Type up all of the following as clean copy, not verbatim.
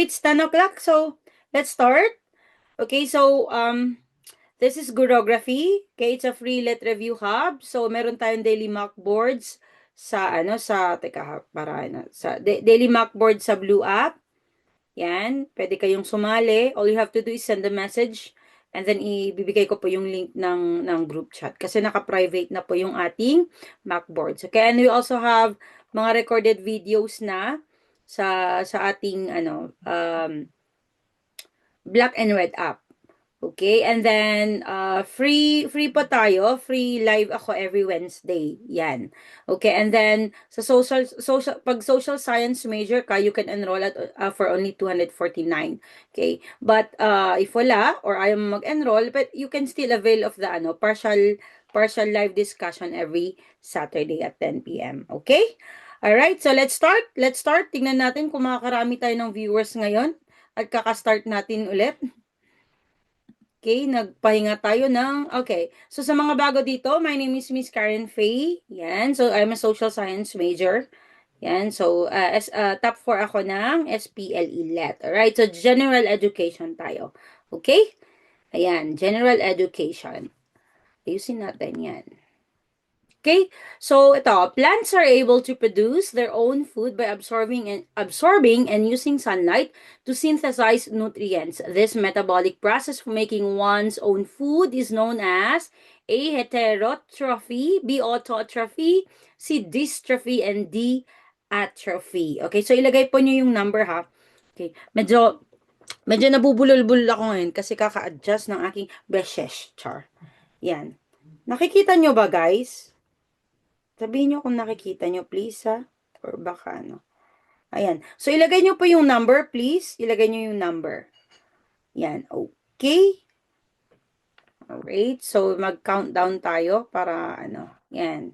It's 10 o'clock, so let's start. Okay, so this is Gurography. Okay, it's a free lit review hub. So meron tayong daily mock boards daily mock board sa Blue app. Yan, pwede kayong sumali. All you have to do is send a message and then ibibigay ko po yung link ng group chat kasi naka-private na po yung ating mock boards. Okay, and we also have mga recorded videos na sa ating black and red app. Okay, and then free po tayo, free live ako every Wednesday. Yan. Okay, and then sa pag social science major ka, you can enroll at for only 249. Okay? But if wala or ayaw mo mag-enroll, but you can still avail of the partial live discussion every Saturday at 10 p.m. Okay? All right, so let's start. Let's start. Tingnan natin kung makakarami tayo ng viewers ngayon at kaka-start natin ulit. Okay, nagpahinga tayo okay. So, sa mga bago dito, my name is Miss Karen Faye. Yan. So, I'm a social science major. Yan. So, top 4 ako ng SPLE Let. Alright. So, general education tayo. Okay? Ayan. General education. Ayusin natin yan. Okay, so ito, plants are able to produce their own food by absorbing and using sunlight to synthesize nutrients. This metabolic process for making one's own food is known as A. Heterotrophy, B. Autotrophy, C. Dystrophy, and D. Atrophy. Okay, so ilagay po niyo yung number ha. Okay, medyo nabubulol-bulol ako ngayon kasi kaka-adjust ng aking beshesh char. Yan. Nakikita nyo ba guys? Sabihin nyo kung nakikita nyo, please, ha? Or baka, Ayan. So, ilagay nyo po yung number, please. Ilagay nyo yung number. Yan. Okay. Alright. So, mag-countdown tayo para, Yan.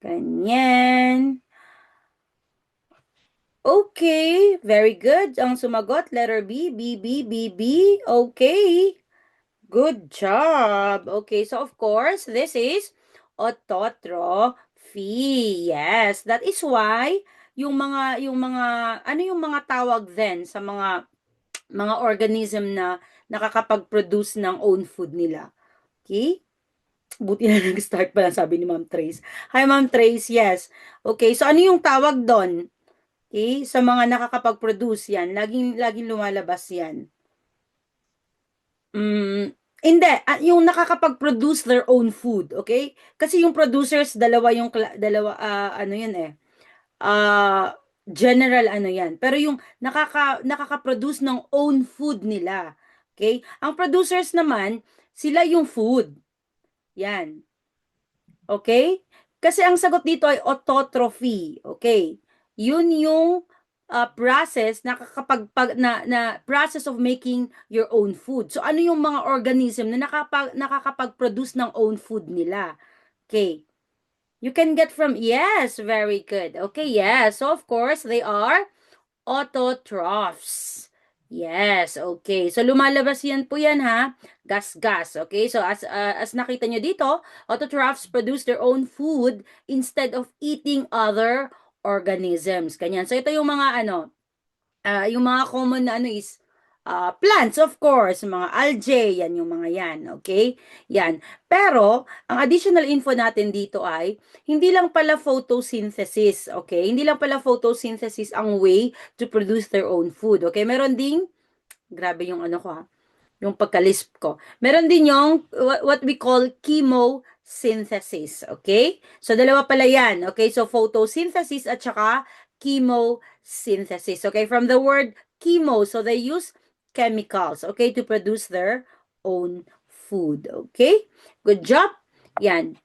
Ganyan. Okay. Very good. Ang sumagot, letter B. B, B, B, B. Okay. Good job. Okay. So, of course, this is autotrophy. Yes, that is why yung mga yung mga tawag then sa mga organism na nakakapag-produce ng own food nila. Okay? Buti na nag-start pa lang sabi ni Ma'am Trace. Hi Ma'am Trace, yes. Okay, so ano yung tawag doon? Okay, sa mga nakakapag-produce yan, laging lumalabas yan. Hindi, yung nakakapag-produce their own food, okay? Kasi yung producers, dalawa, yun eh. General yan. Pero yung nakaka-produce ng own food nila, okay? Ang producers naman, sila yung food. Yan. Okay? Kasi ang sagot dito ay autotrophy, okay? Yun yung process na process of making your own food. So ano yung mga organism na nakakapag-produce ng own food nila? Okay. You can get from yes, very good. Okay, yes. So of course, they are autotrophs. Yes, okay. So lumalabas yan po yan ha. Gas-gas. Okay, so as nakita nyo dito, autotrophs produce their own food instead of eating other organisms. Ganyan. So ito yung mga yung mga common na is plants, of course, mga algae, yan yung mga yan, okay? Yan. Pero, ang additional info natin dito ay, hindi lang pala photosynthesis, okay? Hindi lang pala photosynthesis ang way to produce their own food, okay? Meron ding, grabe yung yung pagka-lisp ko. Meron din yung what we call chemosynthesis, okay? So, dalawa pala yan, okay? So, photosynthesis at saka chemosynthesis, okay? From the word chemo, so they use chemicals, okay, to produce their own food, okay? Good job. Yan.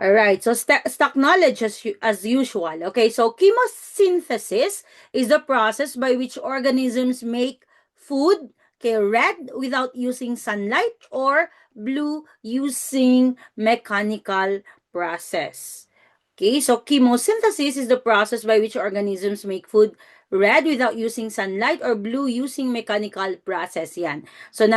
All right, so stock knowledge as usual. Okay, so chemosynthesis is the process by which organisms make food, okay, red without using sunlight or blue using mechanical process. Okay, so chemosynthesis is the process by which organisms make food red without using sunlight or blue using mechanical process yan. So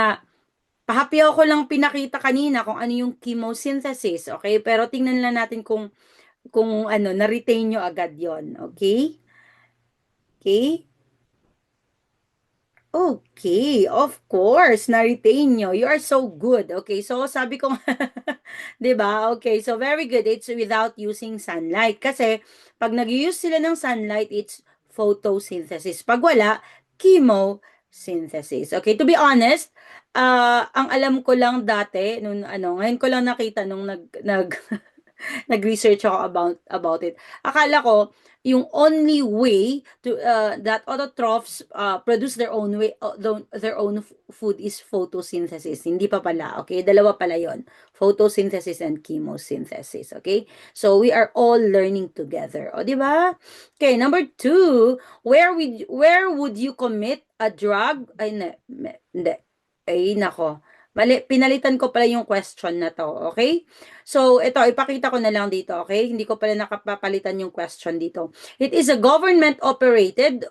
pahapyaw ko lang pinakita kanina kung ano yung chemosynthesis, okay? Pero tingnan lang natin kung na-retain nyo agad yon, okay? Okay? Okay, of course, na-retain nyo. You are so good. Okay, so sabi ko, 'di ba? Okay, so very good. It's without using sunlight. Kasi pag nag-use sila ng sunlight, it's photosynthesis. Pag wala, chemosynthesis. Okay, to be honest, ang alam ko lang dati, nung ano, ngayon ko lang nakita nung nag-research ako about it. Akala ko yung only way to that autotrophs produce their own food is photosynthesis. Hindi pa pala. Okay, dalawa pala 'yon. Photosynthesis and chemosynthesis. Okay? So we are all learning together. O di ba? Okay, number 2, where would you commit a drug? Ay, hindi. Ay, nako. Mali, pinalitan ko pala yung question na to, okay? So, ito, ipakita ko na lang dito, okay? Hindi ko pala nakapapalitan yung question dito. It is a government-operated,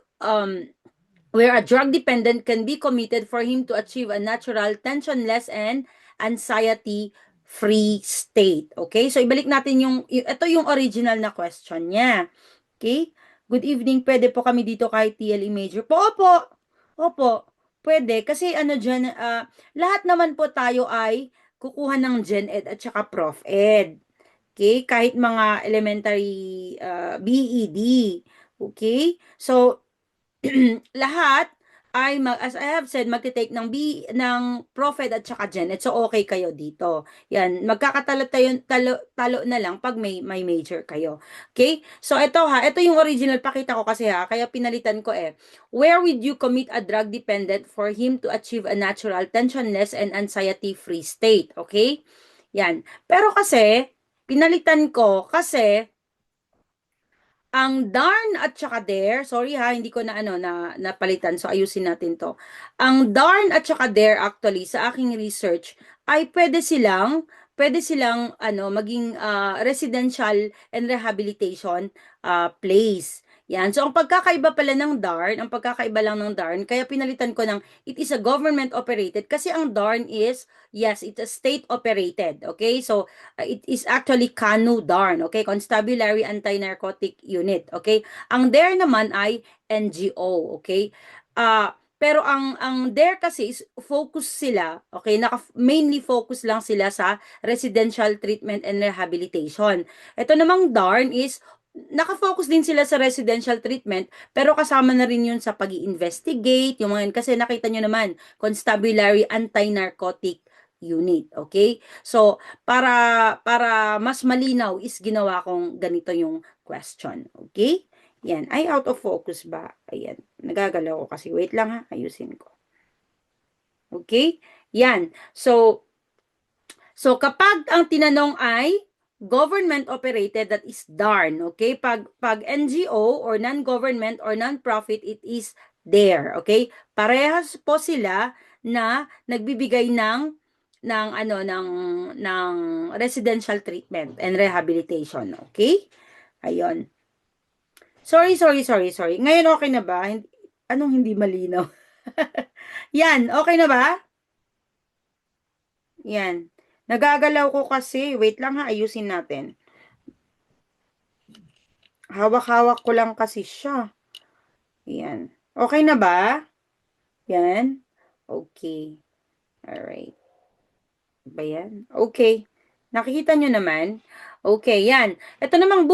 where a drug dependent can be committed for him to achieve a natural, tensionless, and anxiety-free state. Okay? So, ibalik natin ito yung original na question niya. Okay? Good evening, pwede po kami dito kahit TLE major po. Opo, opo, pwede. Kasi ano dyan, lahat naman po tayo ay kukuha ng Gen Ed at saka Prof Ed. Okay? Kahit mga elementary BED. Okay? So, lahat ay as I have said, magte-take ng Prophet at saka Gen Ed. So, okay kayo dito. Yan, magkakatalo tayo, talo na lang pag may major kayo. Okay? So, ito yung original, pakita ko kasi kaya pinalitan ko eh. Where would you commit a drug dependent for him to achieve a natural, tensionless, and anxiety-free state? Okay? Yan. Pero kasi, pinalitan ko kasi ang darn at saka dare, sorry hindi ko na napalitan, so ayusin natin to. Ang darn at saka dare actually sa aking research ay pwede silang maging residential and rehabilitation place. Yan. So ang pagkakaiba pala ng DARN, ang pagkakaiba lang ng DARN, kaya pinalitan ko ng it is a government operated kasi ang DARN is, yes, it's a state operated. Okay? So it is actually CANU-DARN, okay? Constabulary Anti-Narcotic Unit, okay? Ang DARE naman ay NGO, okay? Pero ang DARE kasi is focus sila, okay? Mainly focus lang sila sa residential treatment and rehabilitation. Ito namang DARN is naka-focus din sila sa residential treatment, pero kasama na rin yun sa pag-i-investigate, yung mga yun, kasi nakita nyo naman, Constabulary Anti-Narcotic Unit, okay? So, para mas malinaw is ginawa kong ganito yung question, okay? Yan, ay out of focus ba? Ayan, nagagalaw ko kasi, wait lang ayusin ko. Okay? Yan, so kapag ang tinanong ay government operated, that is DARN, okay? Pag NGO or non-government or non-profit, it is DARE, okay? Parehas po sila na nagbibigay ng residential treatment and rehabilitation, okay? Ayun. Sorry. Ngayon okay na ba? Anong hindi malinaw? Yan, okay na ba? Yan. Nagagalaw ko kasi. Wait lang ayusin natin. Hawak-hawak ko lang kasi siya. Yan. Okay na ba? Yan. Okay. Alright. Ba yan? Okay. Nakikita nyo naman? Okay, yan. Ito namang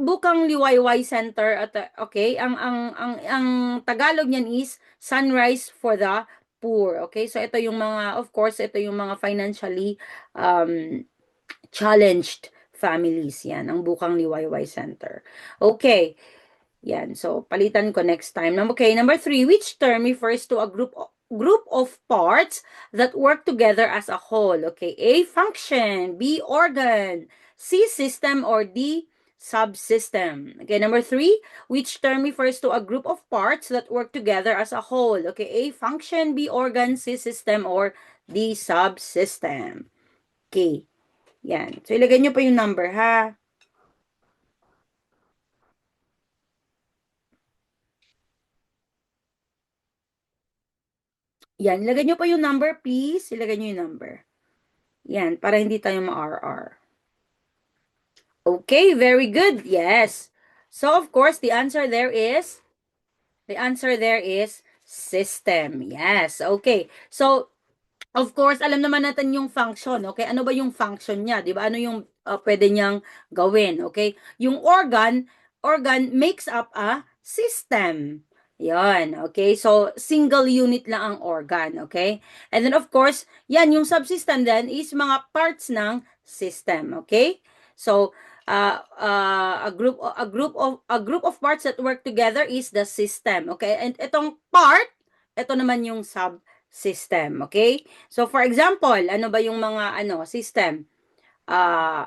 Bukang Liwayway Center at okay, ang Tagalog niyan is Sunrise for the Poor. Okay? So ito yung mga, of course, ito yung mga financially challenged families. Yan, ang Bukang Liwayway Center. Okay. Yan. So palitan ko next time. Okay, number 3, which term refers to a group of parts that work together as a whole? Okay, A, function, B, organ, C, system, or D, subsystem. Okay, number 3, which term refers to a group of parts that work together as a whole? Okay, A, function, B, organ, C, system, or D, subsystem. Okay, yan. So ilagay nyo pa yung number Yan, ilagay nyo pa yung number, please. Ilagay nyo yung number. Yan, para hindi tayo ma-RR. Okay, very good. Yes. So, of course, the answer there is The answer there is system. Yes, okay. So, of course, alam naman natin yung function, okay? Ano ba yung function niya, 'di ba? Ano yung pwede niyang gawin, okay? Yung organ makes up a system. Yan, okay? So, single unit lang ang organ, okay? And then of course, yan yung subsystem then is mga parts ng system, okay? So, a group of parts that work together is the system, okay? And itong part, ito naman yung subsystem, okay? So for example, ano ba yung mga system? Uh,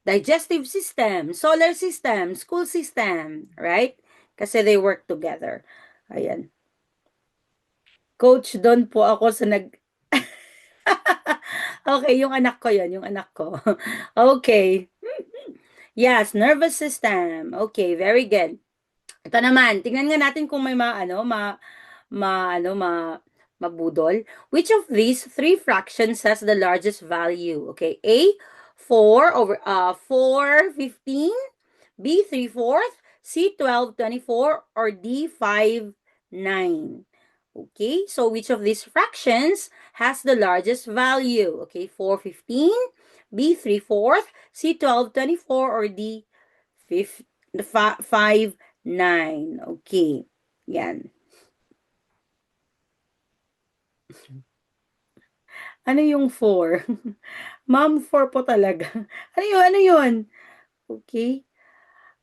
Digestive system, solar system, school system, right? Kasi they work together. Ayan. Coach, doon po ako sa Okay, yung anak ko yon, yung anak ko. Okay. Yes, nervous system. Okay, very good. Ito naman, tingnan nga natin kung may mabudol. Which of these three fractions has the largest value? Okay, A, 4/15, B, 3/4, C, 12/24, or D, 5/9. Okay, so which of these fractions has the largest value? Okay, 4/15, B, 3/4, C, 12/24, or D, 5/9. Okay, yan. Ano yung 4? Ma'am, 4 po talaga. Ano yun? Ano yun? Okay.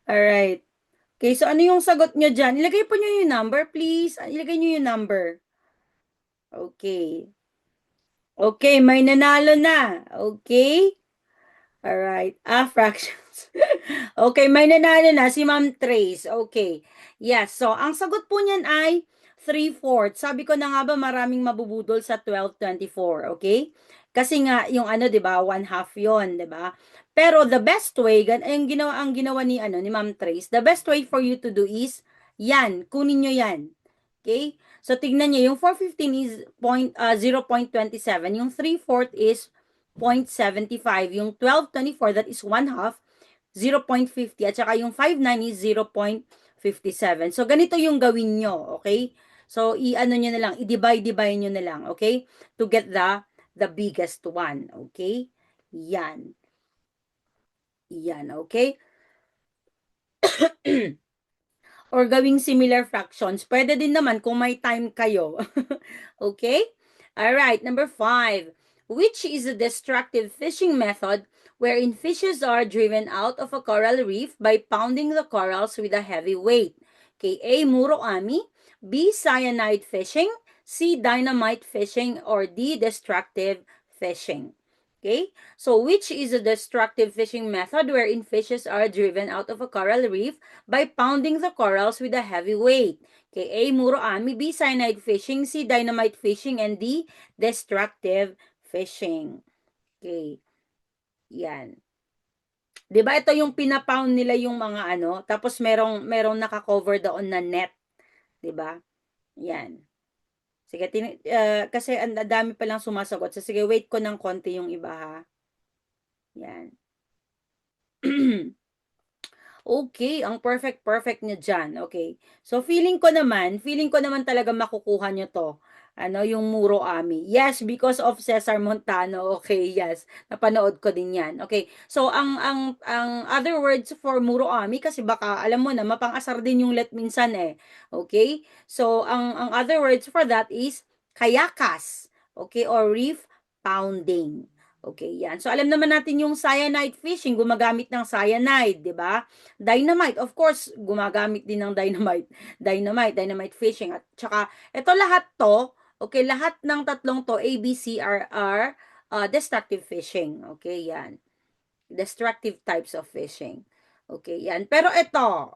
Alright. Okay, so ano yung sagot nyo dyan? Ilagay po nyo yung number, please. Ilagay nyo yung number. Okay. Okay, may nanalo na. Okay? Alright. Fractions. Okay, may nanalo na si Ma'am Trace. Okay. Yes, so ang sagot po niyan ay 3/4. Sabi ko na nga ba maraming mabubudol sa 12/24, okay? Kasi nga yung 'di ba, 1/2 'yon, 'di ba? Pero the best way, ang ginawa ni ni Ma'am Trace, the best way for you to do is yan, kunin niyo yan. Okay? So tignan niyo, yung 415 is 0.27, yung 3/4 is 0.75, yung 12/24 that is 1/2, 0.50, at saka yung 5/9 is 0.57. So ganito yung gawin nyo, okay? So i-ano nyo na lang, i-divide nyo na lang, okay? To get the biggest one, okay? Yan. Yan, okay? Or gawing similar fractions. Pwede din naman kung may time kayo. Okay? Alright, number 5. Which is a destructive fishing method wherein fishes are driven out of a coral reef by pounding the corals with a heavy weight? Okay, A. Muroami, B. Cyanide fishing, C. Dynamite fishing, or D. Destructive fishing. Okay, so which is a destructive fishing method wherein fishes are driven out of a coral reef by pounding the corals with a heavy weight? Okay, A. Muroami, B. Cyanide fishing, C. Dynamite fishing, and D. Destructive fishing. Okay, yan. 'Di ba ito yung pinapound nila yung mga tapos merong naka-cover doon na net, 'di ba? Yan. Sige, kasi ang dami pa lang sumasagot. So, sige, wait ko ng konti yung iba, ha? Yan. Okay, ang perfect niya dyan. Okay. So, feeling ko naman talaga makukuha nyo to. Yung Muro Ami. Yes, because of Cesar Montano. Okay, yes. Napanood ko din yan. Okay. So, ang other words for Muro Ami, kasi baka, alam mo na, mapang-asar din yung let minsan eh. Okay. So, ang other words for that is kayakas. Okay, or reef pounding. Okay, yan. So, alam naman natin yung cyanide fishing, gumagamit ng cyanide, di ba? Dynamite, of course, gumagamit din ng dynamite. Dynamite fishing. At saka, ito lahat to, okay, lahat ng tatlong to, A, B, C, are destructive fishing. Okay, yan. Destructive types of fishing. Okay, yan. Pero ito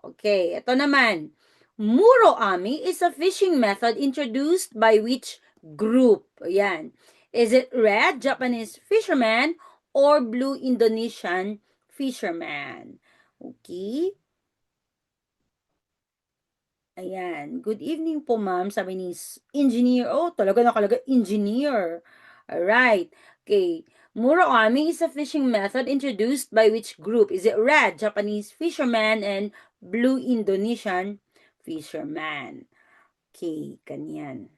naman. Muroami is a fishing method introduced by which group? Yan. Is it red Japanese fisherman or blue Indonesian fisherman? Okay. Ayan. Good evening po, ma'am. Sabi ni engineer. Oh, talaga nakalagay engineer. Alright. Okay. Muroami is a fishing method introduced by which group? Is it red Japanese fisherman and blue Indonesian fisherman? Okay, ganyan.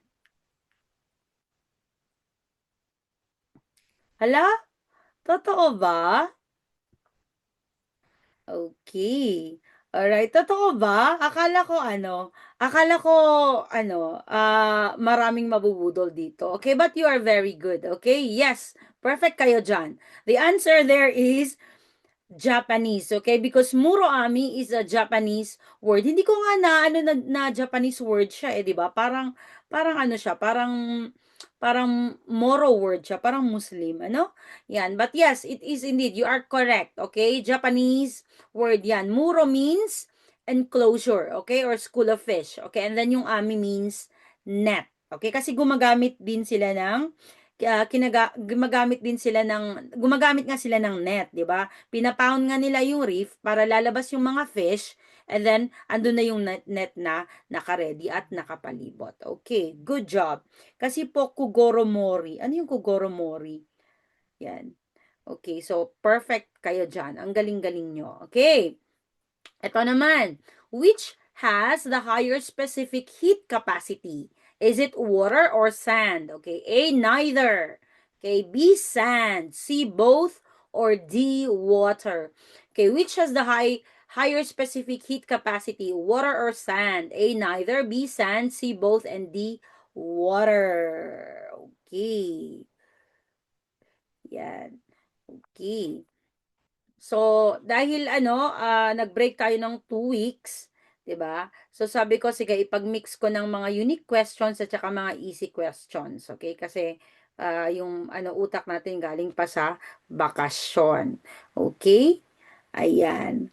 Hala? Totoo ba? Okay. Alright, totoo ba? Akala ko maraming mabubudol dito. Okay, but you are very good. Okay, yes, perfect kayo dyan. The answer there is Japanese, okay? Because muroami is a Japanese word. Hindi ko nga na Japanese word siya eh, 'di ba? Parang ano siya, parang Moro word siya, parang Muslim, ano? Yan. But yes, it is indeed. You are correct, okay? Japanese word yan. Muro means enclosure, okay? Or school of fish, okay? And then yung ami means net, okay? Kasi gumagamit nga sila ng net, 'di ba? Pinapound nga nila yung reef para lalabas yung mga fish, and then andun na yung net na naka-ready at nakapalibot. Okay, good job. Kasi po Kugoromori. Ano yung Kugoromori? Yan. Okay, so perfect kayo dyan. Ang galing-galing nyo. Okay. Ito naman, which has the higher specific heat capacity? Is it water or sand? Okay, A, neither. Okay, B, sand. C, both. Or D, water. Okay, which has the higher specific heat capacity? Water or sand? A, neither. B, sand. C, both. And D, water. Okay. Yan. Okay. So, dahil nag-break tayo ng 2 weeks, 'di ba? So, sabi ko, sige, ipag-mix ko ng mga unique questions at saka mga easy questions, okay? Kasi, yung utak natin galing pa sa bakasyon. Okay? Ayan.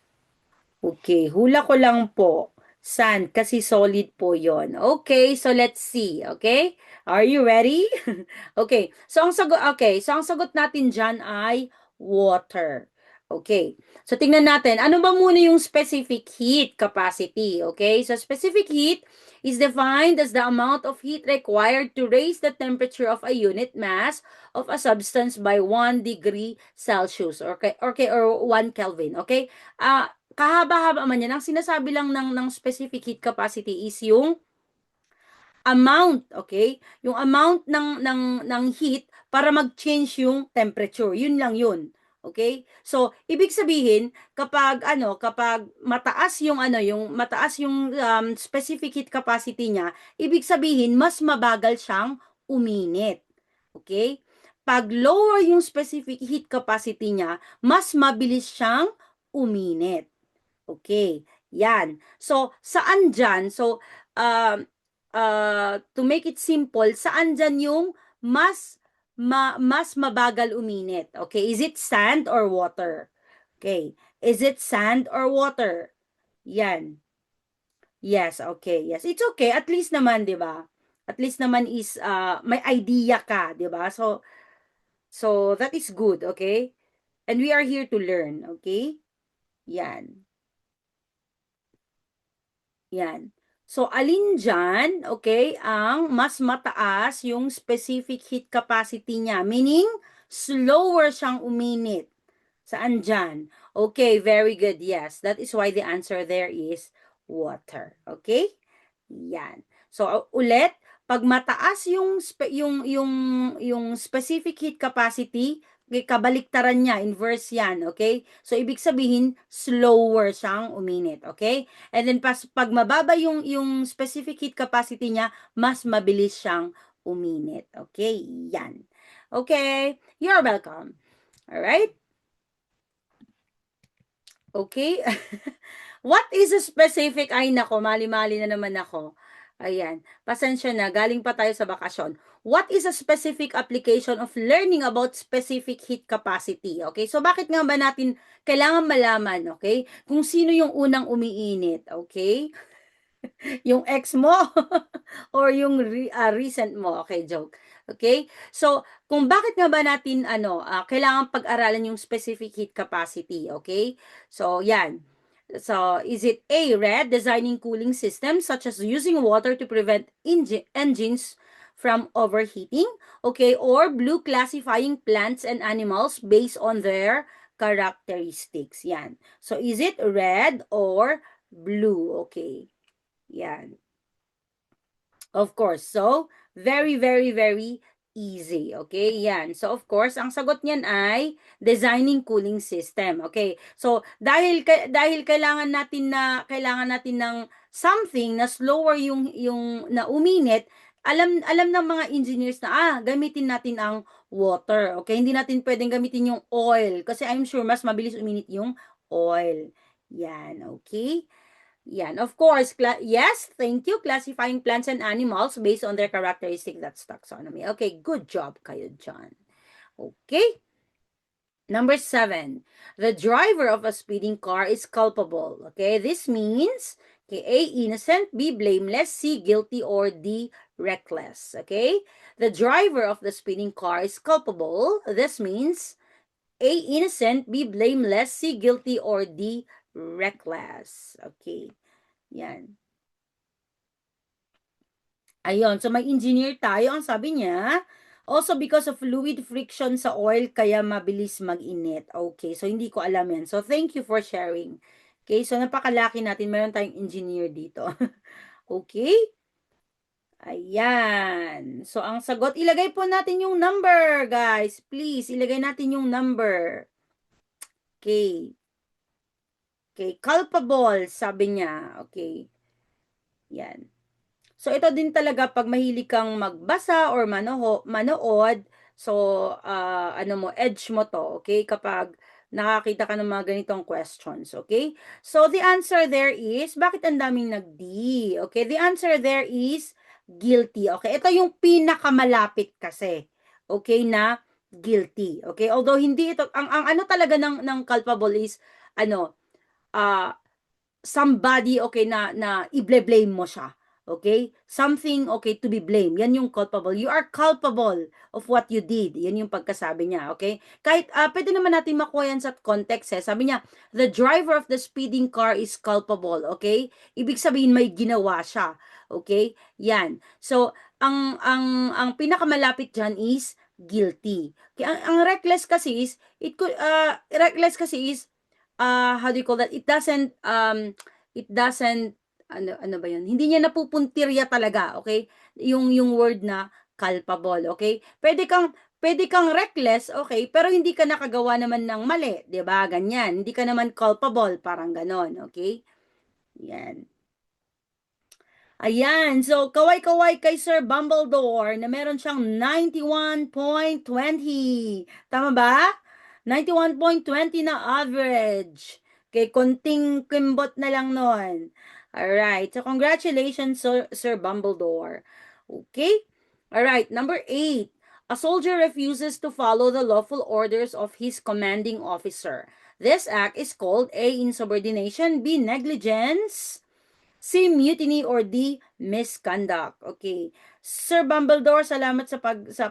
Okay, hula ko lang po. Sand, kasi solid po yon. Okay, so let's see. Okay? Are you ready? Okay, so ang sagot natin dyan ay water. Okay. So tingnan natin, ano ba muna yung specific heat capacity? Okay? So specific heat is defined as the amount of heat required to raise the temperature of a unit mass of a substance by 1 degree Celsius, or 1 Kelvin. Okay? Kahaba-haba man yan. Ang sinasabi lang ng specific heat capacity is yung amount, okay? Yung amount ng heat para mag-change yung temperature. Yun lang yun. Okay? So, ibig sabihin, kapag mataas yung specific heat capacity niya, ibig sabihin, mas mabagal siyang uminit. Okay? Pag lower yung specific heat capacity niya, mas mabilis siyang uminit. Okay, yan. So, saan dyan? So, to make it simple, saan dyan yung mas mabagal uminit? Okay, is it sand or water? Okay, is it sand or water? Yan. Yes, okay. Yes, it's okay. At least naman, 'di ba? At least naman is may idea ka, 'di ba? So that is good, okay? And we are here to learn, okay? Yan. Yan. So, alin dyan, okay, ang mas mataas yung specific heat capacity niya? Meaning, slower siyang uminit. Saan dyan? Okay, very good. Yes, that is why the answer there is water. Okay? Yan. So, ulit, pag mataas yung specific heat capacity, kabaliktaran niya, inverse yan, okay? So, ibig sabihin, slower siyang uminit, okay? And then, pag mababa yung specific heat capacity niya, mas mabilis siyang uminit, okay? Yan. Okay? You're welcome. Alright? Okay? What is a specific, ay nako, mali-mali na naman ako. Ayan, pasensya na, galing pa tayo sa bakasyon. What is a specific application of learning about specific heat capacity? Okay, so bakit nga ba natin kailangan malaman, okay, kung sino yung unang umiinit, okay? Yung ex mo or yung recent mo. Okay, joke. Okay? So, kung bakit nga ba natin kailangan pag-aralan yung specific heat capacity, okay? So, yan. So, is it A, red, designing cooling systems such as using water to prevent engines from overheating, okay? Or blue, classifying plants and animals based on their characteristics. Yan. So, is it red or blue? Okay. Yan. Of course. So, very, very, very easy. Okay? Yan. So, of course, ang sagot niyan ay designing cooling system. Okay? So, dahil kailangan natin ng something na slower yung na uminit, alam ng mga engineers na gamitin natin ang water. Okay? Hindi natin pwedeng gamitin yung oil kasi I'm sure mas mabilis uminit yung oil. Yan. Okay? Yan, of course, yes, thank you. Classifying plants and animals based on their characteristic, that's taxonomy. Okay, good job kayo dyan. Okay, number 7. The driver of a speeding car is culpable. Okay, this means, okay, A, innocent, B, blameless, C, guilty, or D, reckless. Okay, the driver of the speeding car is culpable. This means A, innocent, B, blameless, C, guilty, or D, reckless. Okay. Yan. Ayun, so may engineer tayo. Ang sabi niya, also because of fluid friction sa oil, kaya mabilis mag-init. Okay, so hindi ko alam yan. So thank you for sharing. Okay, so napakalaki natin. Meron tayong engineer dito. Okay? Ayan. So ang sagot, ilagay po natin yung number, guys. Please, ilagay natin yung number. Okay. Okay, culpable, sabi niya. Okay. Yan. So, ito din talaga pag mahilig kang magbasa or manood, so, ano mo, edge mo to, okay? Kapag nakakita ka ng mga ganitong questions, okay? So, the answer there is, bakit ang daming nag-D? Okay, the answer there is guilty, okay? Ito yung pinakamalapit kasi, okay, na guilty, okay? Although, hindi ito, ang ano talaga ng culpable is, ano, ah, somebody, okay, na i-blame mo siya. Okay? Something, okay, to be blamed. Yan yung culpable. You are culpable of what you did. Yan yung pagkasabi niya. Okay? Kahit, pwede naman natin makuha yan sa context. Sabi niya, the driver of the speeding car is culpable. Okay? Ibig sabihin, may ginawa siya. Okay? Yan. So, ang pinakamalapit dyan is guilty. Okay? Ang reckless kasi is, reckless kasi is, how do you call that? It doesn't, ano ba yun? Hindi niya napupuntirya talaga, okay? Yung word na culpable, okay? Pwede kang reckless, okay? Pero hindi ka nakagawa naman ng mali, 'di ba? Ganyan. Hindi ka naman culpable, parang ganon, okay? Yan. Ayan, so kaway-kaway kay Sir Bumbledore na meron siyang 91.20. Tama ba? 91.20 na average. Okay, konting kimbot na lang nun. Alright, so congratulations, Sir Bumbledore. Okay? Alright, number 8. A soldier refuses to follow the lawful orders of his commanding officer. This act is called A, insubordination, B, negligence, C, mutiny, or D, misconduct. Okay. Sir Bumbledore, salamat sa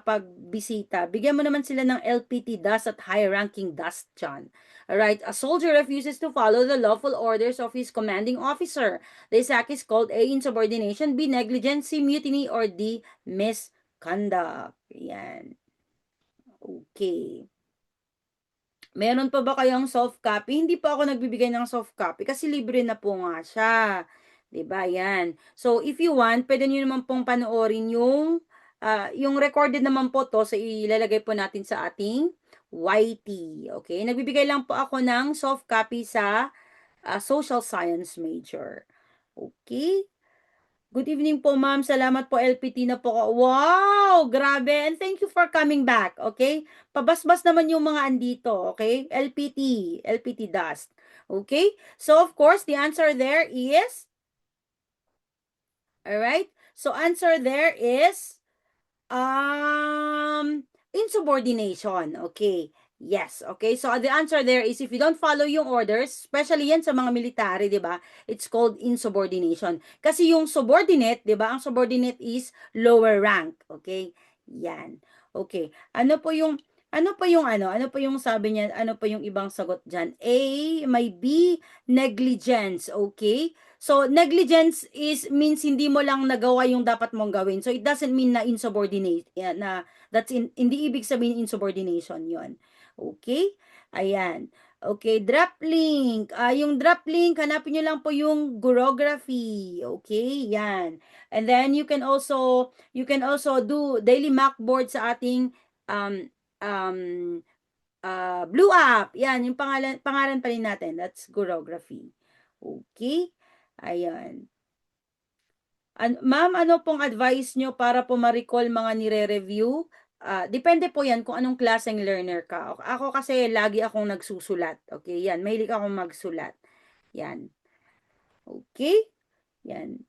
pagbisita. Bigyan mo naman sila ng LPT dust at high-ranking dust dyan. Alright, a soldier refuses to follow the lawful orders of his commanding officer. This act is called A, insubordination, B, negligence, C, mutiny, or D, misconduct. Yan. Okay. Meron pa ba kayong soft copy? Hindi pa ako nagbibigay ng soft copy kasi libre na po nga siya. 'Di ba? Yan. So, if you want, pwede niyo naman pong panoorin yung recorded naman po to, so ilalagay po natin sa ating YT. Okay? Nagbibigay lang po ako ng soft copy sa social science major. Okay? Good evening po, ma'am. Salamat po, LPT na po. Wow! Grabe! And thank you for coming back, okay? Pabasbas naman yung mga andito, okay? LPT dust. Okay? So, of course, the answer there is, alright? So, answer there is, insubordination. Okay. Yes. Okay. So, the answer there is if you don't follow yung orders, especially yan sa mga military, di ba? It's called insubordination. Kasi yung subordinate, di ba? Ang subordinate is lower rank. Okay. Yan. Okay. Ano po yung sabi niya, ano po yung ibang sagot dyan? A, may B, negligence. Okay. So, negligence means hindi mo lang nagawa yung dapat mong gawin. So, it doesn't mean na insubordinate, hindi ibig sabihin insubordination yon. Okay? Ayan. Okay, drop link. Yung drop link, hanapin nyo lang po yung Gurography. Okay, yan. And then you can also do daily mock board sa ating um um Blue App. Yan, yung pangalan pa rin natin. That's Gurography. Okay? Ayan. Ma'am, ano pong advice nyo para po ma-recall mga nire-review? Depende po yan kung anong klaseng learner ka. Ako kasi lagi akong nagsusulat. Okay, yan. Mahilig akong magsulat. Yan. Okay? Yan.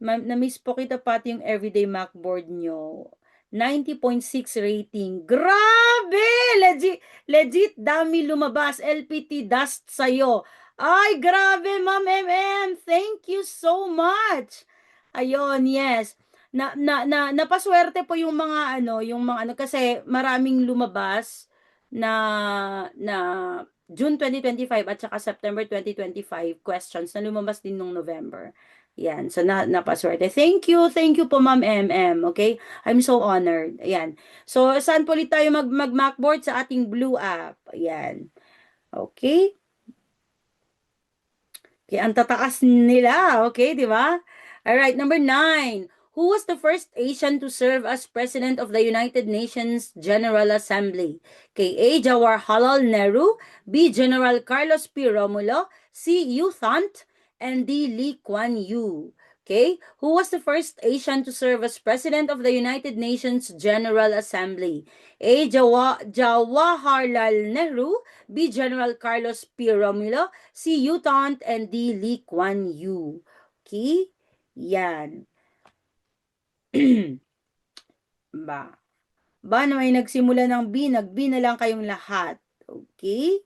Na-miss po kita pati yung everyday Macboard nyo. 90.6 rating. Grabe! Legit, legit dami lumabas. LPT dust sa'yo. Ay, grabe, Ma'am MM. Thank you so much. Ayun, yes. Napaswerte po yung mga ano kasi maraming lumabas na na June 2025 at saka September 2025 questions na lumabas din nung November. Yan, so napaswerte. Thank you po Ma'am MM, okay? I'm so honored. Ayan. So, saan po ulit tayo mag-Macboard sa ating Blue app? Ayan. Okay? Okay, ang tataas nila, okay, di ba? Alright, number 9. Who was the first Asian to serve as President of the United Nations General Assembly? K. A. Jawaharlal Nehru, B. General Carlos P. Romulo, C. U Thant, and D. Lee Kuan Yew. Okay, who was the first Asian to serve as President of the United Nations General Assembly? A. Jawaharlal Nehru, B. General Carlos P. Romulo, C. U Thant, and D. Lee Kuan Yew. Okay? Yan. Ba? Ba na may nagsimula ng B, nag-B na lang kayong lahat. Okay?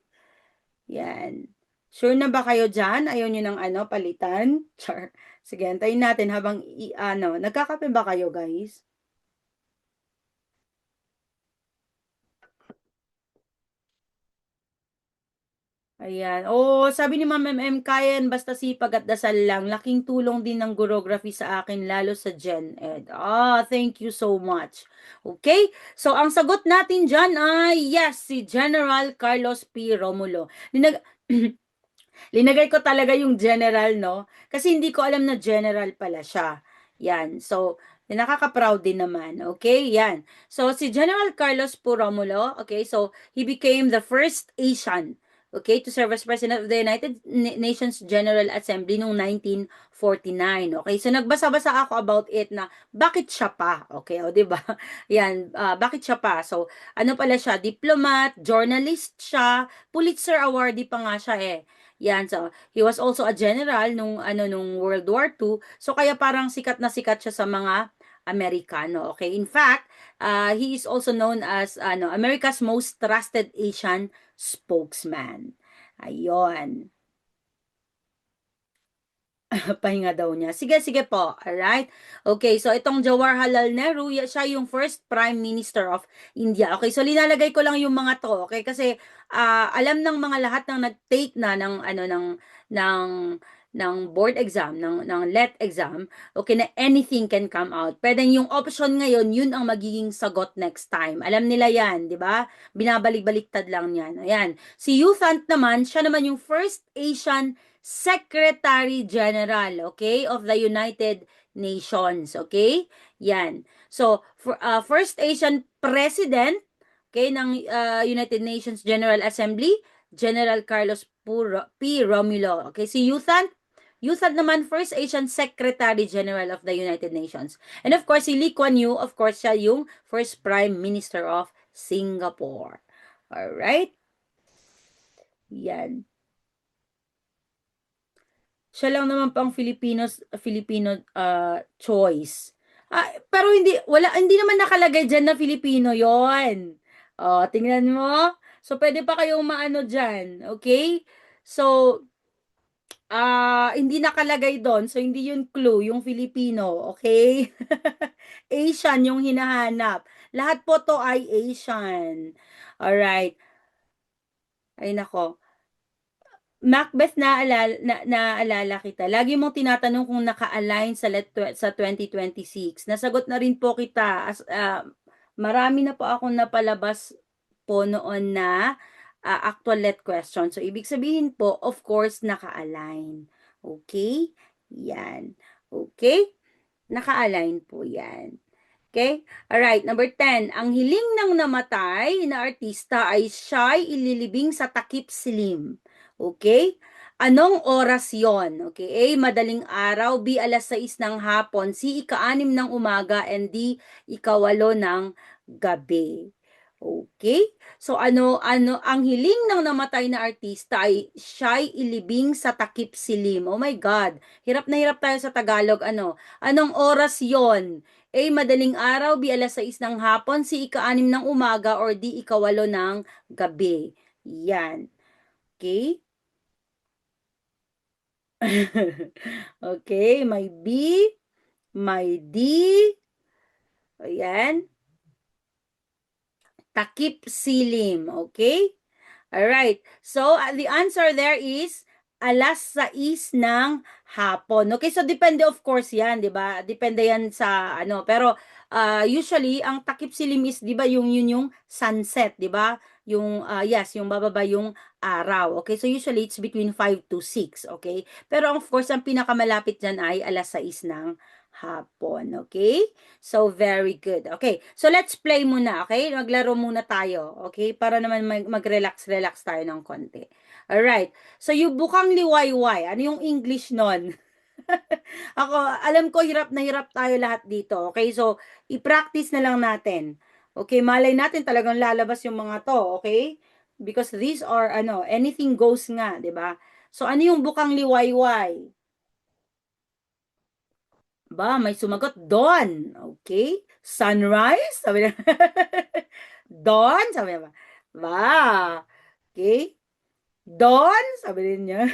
Yan. Sure na ba kayo dyan? Ayaw nyo ng palitan? Char. Sige, antayin natin habang nagkakape ba kayo, guys? Ayan. Oo, sabi ni Ma'am MM, kaya yan basta sipag at dasal lang. Laking tulong din ng Gurography sa akin, lalo sa Gen Ed. Thank you so much. Okay? So, ang sagot natin dyan ay yes, si General Carlos P. Romulo. Linagay ko talaga yung general, no? Kasi hindi ko alam na general pala siya. Yan. So, nakaka-proud din naman. Okay? Yan. So, si General Carlos Romulo, okay, so, he became the first Asian, okay, to serve as President of the United Nations General Assembly noong 1949. Okay? So, nagbasa-basa ako about it na bakit siya pa? Okay, o, di ba? Yan. Bakit siya pa? So, ano pala siya? Diplomat, journalist siya, Pulitzer awardee pa nga siya eh. Yan, so he was also a general nung World War II. So kaya parang sikat na sikat siya sa mga Amerikano. Okay, in fact, he is also known as America's most trusted Asian spokesman. Ayon. Pahinga daw niya. Sige, sige po. Alright? Okay, so itong Jawaharlal Nehru, siya yung first Prime Minister of India. Okay, so linalagay ko lang yung mga to. Okay, kasi alam ng mga lahat ng nag-take na ng ng board exam, ng let exam, okay, na anything can come out. Pwedeng yung option ngayon, yun ang magiging sagot next time. Alam nila yan, di ba? Binabalik-baliktad lang yan. Ayan. Si U Thant naman, siya naman yung first Asian Secretary General, okay, of the United Nations, okay? Yan. So, first Asian President, okay, ng United Nations General Assembly, General Carlos P. Romulo. Okay, si Yuthan naman, first Asian Secretary General of the United Nations. And of course, si Lee Kuan Yew, of course, siya yung first Prime Minister of Singapore. Alright? Yan. Siya lang naman pang Filipino choice. Pero hindi naman nakalagay diyan na Filipino 'yon. Oh, tingnan mo. So pwede pa kayong maano diyan, okay? So hindi nakalagay doon. So hindi 'yun clue, yung Filipino, okay? Asian yung hinahanap. Lahat po to ay Asian. All right. Ay nako. Macbeth, naalala kita. Lagi mong tinatanong kung naka-align sa 2026. Nasagot na rin po kita. Marami na po akong napalabas po noon na actual let question. So, ibig sabihin po, of course, naka-align. Okay? Yan. Okay? Naka-align po yan. Okay? Alright, number 10. Ang hiling ng namatay na artista ay siya'y ililibing sa takip silim. Okay? Anong oras yon? Okay, A, madaling araw, B, alas 6 ng hapon, C, ika-6 ng umaga, and D, ika-8 ng gabi. Okay? So ang hiling ng namatay na artista ay siya'y ilibing sa takip silim. Oh my God. Hirap na hirap tayo sa Tagalog. Anong oras 'yon? A, madaling araw, B, alas 6 ng hapon, C, ika-6 ng umaga, or D, ika-8 ng gabi. Yan. Okay? Okay, may B, may D, ayan, takip silim, okay? Alright, so the answer there is alas 6 ng hapon. Okay, so depende of course yan, di ba? Depende yan sa ano, pero usually ang takip silim is, di ba, yun yung sunset, di ba? Yung, yes, yung bababa yung araw. Okay, so usually it's between 5 to 6, okay? Pero of course, ang pinakamalapit dyan ay alas 6 ng hapon, okay? So, very good. Okay, so let's play muna, okay? Maglaro muna tayo, okay? Para naman mag-relax-relax tayo ng konti. Alright, so yung bukang liwayway, ano yung English nun? Ako, alam ko hirap na hirap tayo lahat dito, okay? So, i-practice na lang natin. Okay, malay natin talagang lalabas yung mga to, okay? Because these are, anything goes nga, di ba? So, ano yung bukang liwayway? Ba, may sumagot, dawn. Okay? Sunrise? Sabi niya. Dawn? Sabi niya ba? Ba. Okay? Dawn? Sabi din niya.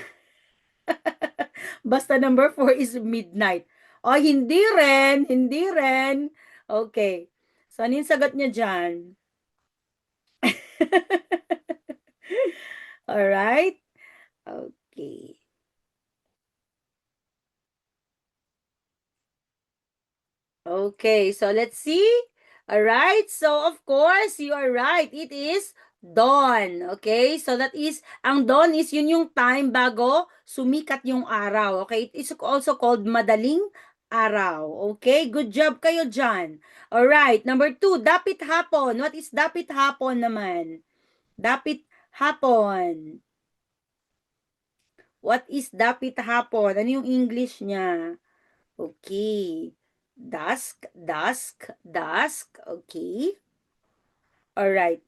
Basta number 4 is midnight. Oh, hindi rin. Hindi rin. Okay. So, ano yung sagot niya dyan? Alright? Okay. Okay, so let's see. All right, so of course, you are right. It is dawn. Okay, so that is, ang dawn is yun yung time bago sumikat yung araw. Okay, it is also called madaling araw. Okay, good job kayo dyan. All right, number 2, dapit hapon. What is dapit hapon naman? Dapit hapon. What is dapit hapon? Ano yung English niya? Okay. Dusk, dusk, dusk. Okay. All right.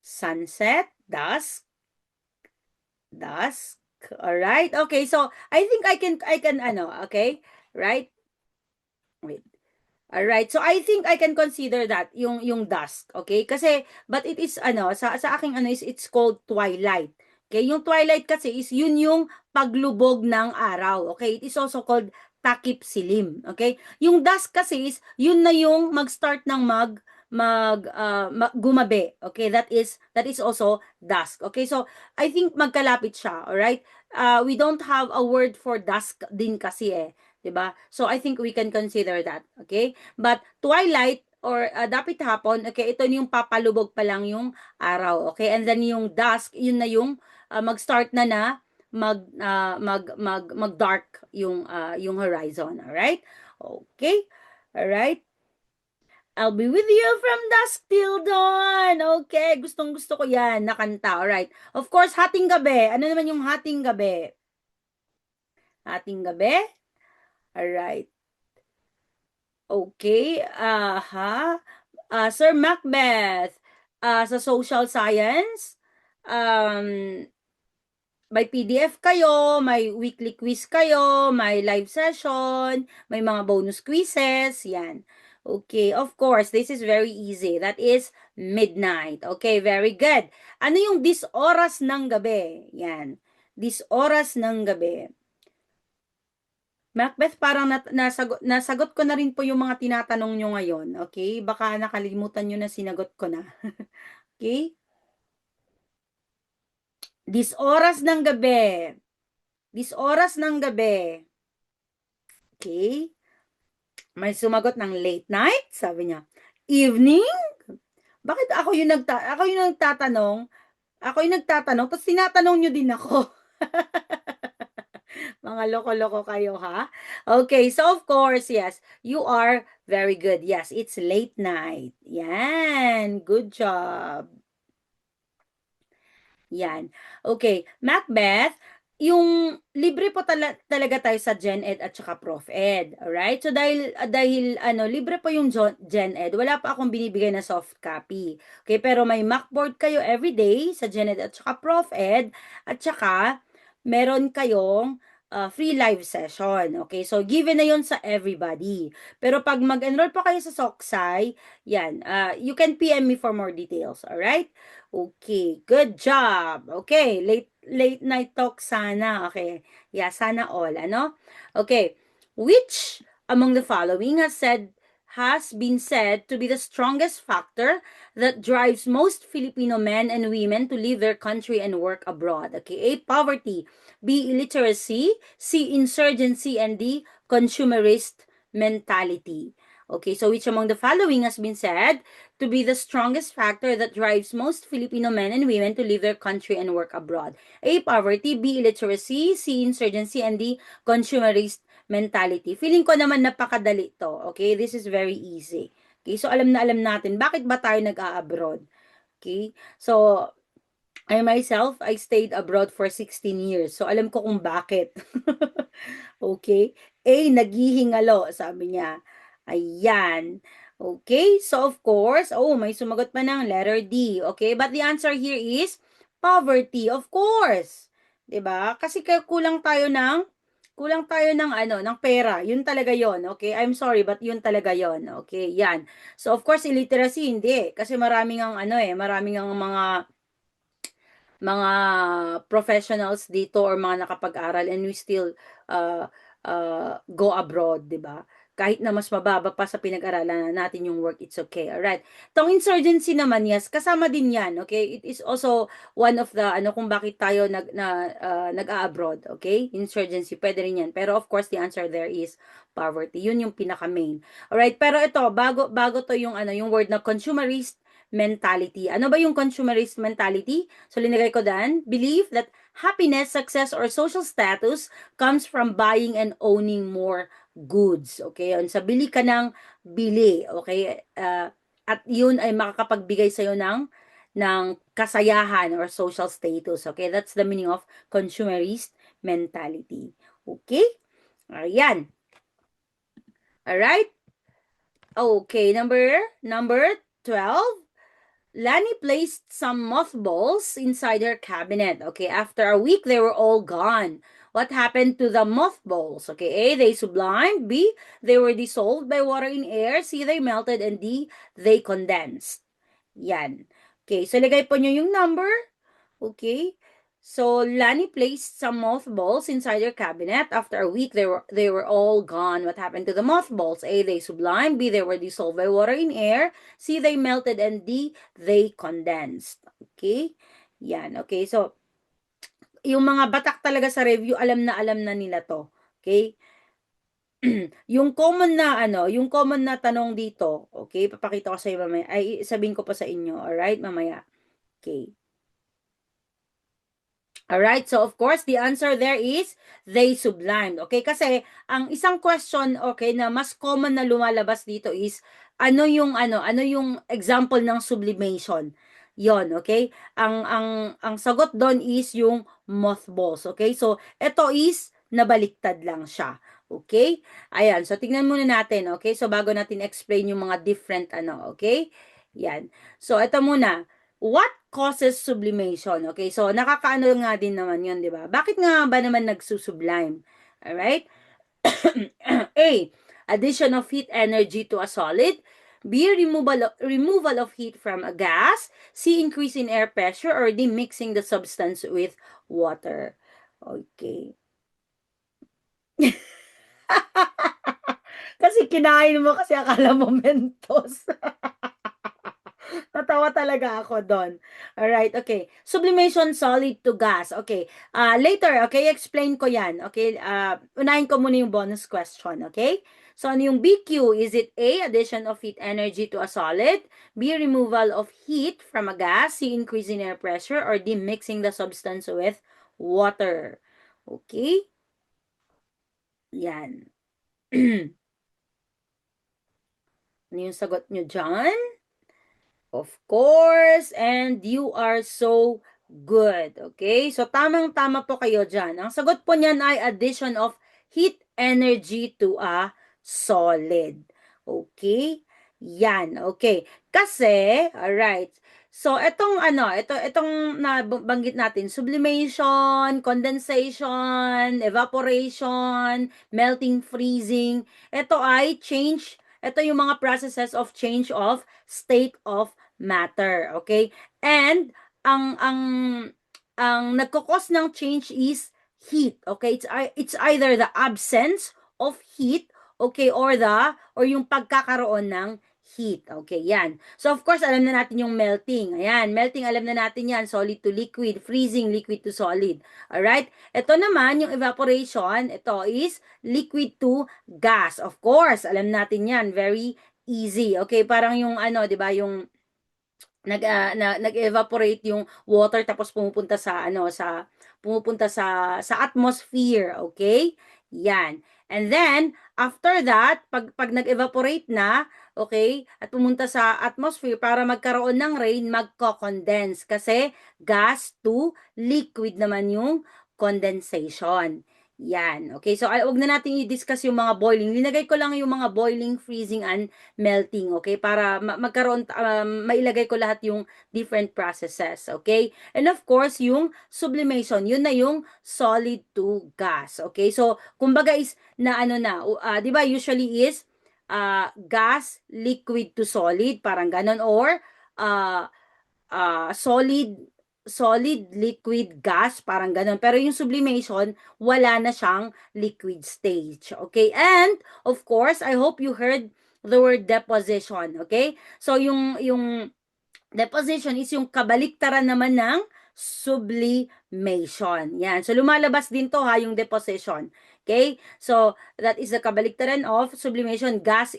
Sunset, dusk, dusk. All right. Okay. So, I think I can okay? Right? Wait. All right. So I think I can consider that yung dusk, okay? Kasi but it is sa aking is it's called twilight. Okay? Yung twilight kasi is yun yung paglubog ng araw, okay? It is also called takip silim, okay? Yung dusk kasi is yun na yung mag-start ng gumabi, okay? That is also dusk. Okay? So I think magkalapit siya, all right? We don't have a word for dusk din kasi 'di ba? So I think we can consider that, okay? But twilight or dapit hapon, okay, ito yung papalubog pa lang yung araw, okay? And then yung dusk, yun na yung mag-start na mag-dark yung horizon, all right? Okay? All right? I'll be with you from dusk till dawn. Okay, gustong-gusto ko 'yan na kanta. All right. Of course, hating gabi. Ano naman yung hating gabi? Hating gabi? All right. Okay, Sir Macbeth, sa social science, um, may PDF kayo, may weekly quiz kayo, may live session, may mga bonus quizzes, yan. Okay, of course, this is very easy. That is midnight. Okay, very good. Ano yung this oras ng gabi? Yan. This oras ng gabi. Macbeth, parang nasagot ko na rin po yung mga tinatanong nyo ngayon. Okay? Baka nakalimutan nyo na sinagot ko na. Okay? This oras ng gabi. This oras ng gabi. Okay? May sumagot ng late night, sabi niya. Evening? Bakit ako yung nagtatanong? Ako yung nagtatanong, tapos tinatanong nyo din ako. Mga loko-loko kayo, ha? Okay, so of course, yes, you are very good. Yes, it's late night. Yan, good job. Yan. Okay, Macbeth, yung libre po talaga tayo sa Gen Ed at saka Prof Ed. Alright? So dahil ano, libre po yung Gen Ed, wala pa akong binibigay na soft copy. Okay, pero may Macboard kayo everyday sa Gen Ed at saka Prof Ed at saka meron kayong free live session. Okay, so given na yon sa everybody. Pero pag mag-enroll pa kayo sa Soksai, yan, you can PM me for more details. Alright? Okay, good job. Okay, late night talk sana. Okay. Yeah, sana all, ano? Okay. Which among the following has been said to be the strongest factor that drives most Filipino men and women to leave their country and work abroad? Okay, A, poverty, B, illiteracy, C, insurgency, and D, consumerist mentality. Okay, so which among the following has been said to be the strongest factor that drives most Filipino men and women to leave their country and work abroad? A, poverty, B, illiteracy, C, insurgency, and D, consumerist mentality. Feeling ko naman napakadali to. Okay, this is very easy. Okay, so alam na alam natin, bakit ba tayo nag-a-abroad? Okay, so I myself, I stayed abroad for 16 years. So alam ko kung bakit. Okay? A, naghihingalo, sabi niya. Ayan. Okay, so of course, oh, may sumagot pa ng letter D. Okay, but the answer here is poverty, of course. 'Di ba? Kasi kulang tayo ng ano, ng pera. Yun talaga 'yon. Okay? I'm sorry, but yun talaga 'yon. Okay, 'yan. So of course, illiteracy hindi kasi maraming ang ano maraming ang mga professionals dito or mga nakapag-aral and we still uh, go abroad, 'di ba? Kahit na mas mababa pa sa pinag-aralan natin yung work, it's okay. Alright. Tong insurgency naman, yes, kasama din 'yan, okay? It is also one of the ano kung bakit tayo nag-a-abroad, okay? Insurgency, pwede rin 'yan. Pero of course, the answer there is poverty. Yun yung pinaka-main. Alright, pero ito, bago to yung ano, yung word na consumerist mentality. Ano ba yung consumerist mentality? So, linagay ko dan, believe that happiness, success, or social status comes from buying and owning more goods. Okay? Yun, sa bili ka ng bili. Okay? At yun ay makakapagbigay sa'yo ng kasayahan or social status. Okay? That's the meaning of consumerist mentality. Okay? Ayan. Alright? Okay, number 12. Lani placed some mothballs inside her cabinet. Okay, after a week, they were all gone. What happened to the mothballs? Okay, A, they sublimed. B, they were dissolved by water in air. C, they melted. And D, they condensed. Yan. Okay, so lagay po nyo yung number. Okay. So Lani placed some mothballs inside her cabinet. After a week, they were all gone. What happened to the mothballs? A, they sublimed. B, they were dissolved by water in air. C, they melted. And D, they condensed. Okay? Yan. Okay, so yung mga batak talaga sa review, alam na nila to. Okay? Yung common na tanong dito, okay? Papakita ko sa iyo mamaya. Ay, sabihin ko pa sa inyo. Alright, mamaya. Okay. Alright, so of course, the answer there is they sublimed. Okay, kasi ang isang question, okay, na mas common na lumalabas dito is ano yung example ng sublimation. Yon, okay? Ang sagot doon is yung mothballs, okay? So, ito is nabaliktad lang siya. Okay? Ayan, so tingnan muna natin, okay? So, bago natin explain yung mga different okay? Yan. So, ito muna. What causes sublimation? Okay, so nakakaano nga din naman yun, di ba? Bakit nga ba naman nagsusublime? Alright? A. Addition of heat energy to a solid. B. Removal of heat from a gas. C. Increase in air pressure. Or D. Mixing the substance with water. Okay. Kasi kinain mo kasi akala mo Mentos. Natawa talaga ako doon. Alright, okay. Sublimation solid to gas. Okay. Later, okay, explain ko yan. Okay, unahin ko muna yung bonus question, okay? So, ano yung BQ? Is it A, addition of heat energy to a solid, B, removal of heat from a gas, C, increase in air pressure, or D, mixing the substance with water? Okay? Yan. Ano yung sagot nyo dyan? Of course, and you are so good. Okay? So, tamang-tama po kayo dyan. Ang sagot po niyan ay addition of heat energy to a solid. Okay? Yan. Okay. Kasi, alright. So, itong nabanggit natin, sublimation, condensation, evaporation, melting, freezing, ito yung mga processes of change of state of matter, okay? And ang nagko-cause ng change is heat, okay? It's either the absence of heat, okay, or yung pagkakaroon ng heat. Okay, yan. So, of course, alam na natin yung melting. Ayan, melting, alam na natin yan. Solid to liquid, freezing, liquid to solid. Alright? Ito naman, yung evaporation, ito is liquid to gas. Of course, alam natin yan. Very easy. Okay, parang yung 'di ba, yung nag-evaporate yung water tapos pumupunta sa atmosphere, okay? Yan. And then after that, pag nag-evaporate na, okay, at pumunta sa atmosphere para magkaroon ng rain, magko-condense kasi gas to liquid naman yung condensation. Yan. Okay, so wag na natin i-discuss yung mga boiling. Linagay ko lang yung mga boiling, freezing, and melting, okay? Para magkaroon, mailagay ko lahat yung different processes, okay? And of course, yung sublimation, yun na yung solid to gas, okay? So, kumbaga is na di ba usually is gas, liquid to solid, parang ganon, or uh, solid, liquid, gas, parang ganun. Pero yung sublimation, wala na siyang liquid stage. Okay? And, of course, I hope you heard the word deposition. Okay? So, yung deposition is yung kabaliktaran naman ng sublimation. Yan. So, lumalabas din to ha, yung deposition. Okay? So, that is the kabaliktaran of sublimation, gas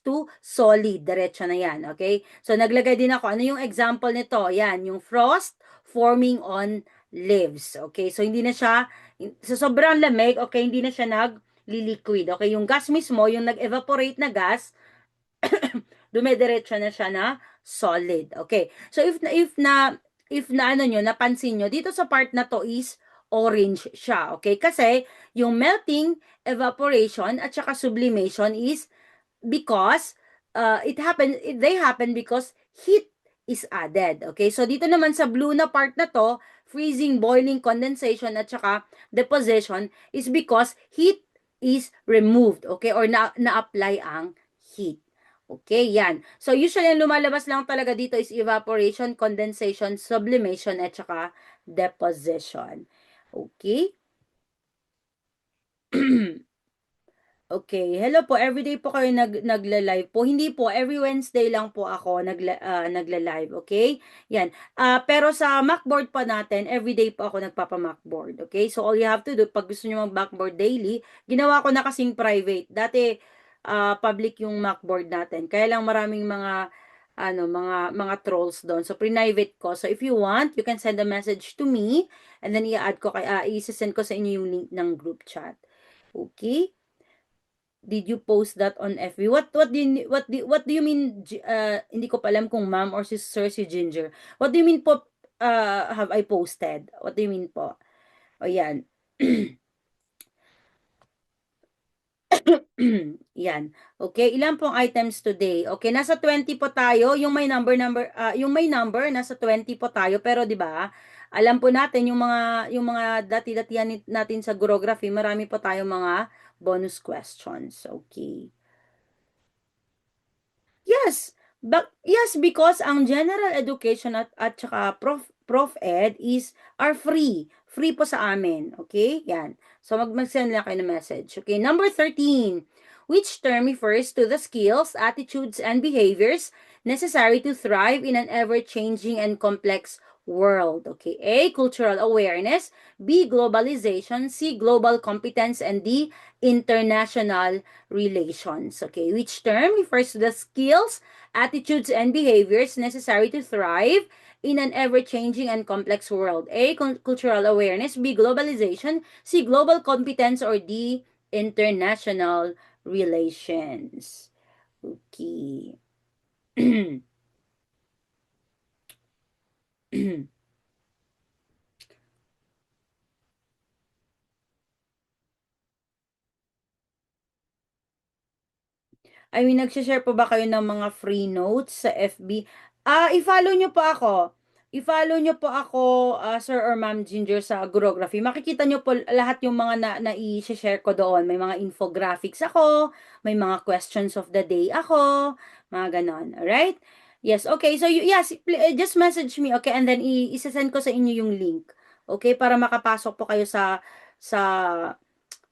to solid. Diretso na yan. Okay? So, naglagay din ako. Ano yung example nito? Yan, yung frost forming on leaves. Okay? So, hindi na siya, sa sobrang lamig, okay, hindi na siya nagliliquid. Okay? Yung gas mismo, yung nag-evaporate na gas, dumediretso na siya na solid. Okay. So if na napansin nyo, dito sa part na to is orange siya. Okay? Kasi yung melting, evaporation, at saka sublimation is because they happen because heat is added. Okay? So dito naman sa blue na part na to, freezing, boiling, condensation, at saka deposition is because heat is removed. Okay? Or na-apply ang heat. Okay, yan. So, usually, ang lumalabas lang talaga dito is evaporation, condensation, sublimation, at saka deposition. Okay? Okay. Hello po. Everyday po kayo nagla-live po. Hindi po. Every Wednesday lang po ako nagla-live. Okay? Yan. Pero sa Macboard pa natin, everyday po ako nagpapa-Macboard. Okay? So, all you have to do, pag gusto nyo mag-Macboard daily, ginawa ko na kasing private. Dati, public yung Macboard natin. Kaya lang maraming mga trolls doon. So, private ko. So, if you want, you can send a message to me and then i-add ko, i-send ko sa inyo yung link ng group chat. Okay? Did you post that on FB? What do you mean, hindi ko pa alam kung ma'am or Sir si Ginger. What do you mean po, have I posted? What do you mean po? O yan. Yan. Okay, ilan pong items today? Okay, nasa 20 po tayo. Yung may number, nasa 20 po tayo. Pero 'di ba? Alam po natin yung mga dati-datihan natin sa geography, marami po tayong mga bonus questions. Okay. Yes, because ang general education at saka prof ed are free. Free po sa amin. Okay? Yan. So, mag-send lang kayo ng message. Okay, number 13. Which term refers to the skills, attitudes, and behaviors necessary to thrive in an ever-changing and complex world. Okay, A, cultural awareness, B, globalization, C, global competence, and D, international relations. Okay, which term refers to the skills, attitudes, and behaviors necessary to thrive in an ever-changing and complex world? A, cultural awareness, B, globalization, C, global competence, or D, international relations. Okay. I mean, nagshe-share po ba kayo ng mga free notes sa FB? I-follow nyo po ako. I-follow nyo po ako, Sir or Ma'am Ginger sa Gurography. Makikita nyo po lahat yung mga na i-share ko doon. May mga infographics ako, may mga questions of the day ako, mga ganon. Alright? Yes, okay. So, yes, just message me, okay? And then, i-send ko sa inyo yung link. Okay? Para makapasok po kayo sa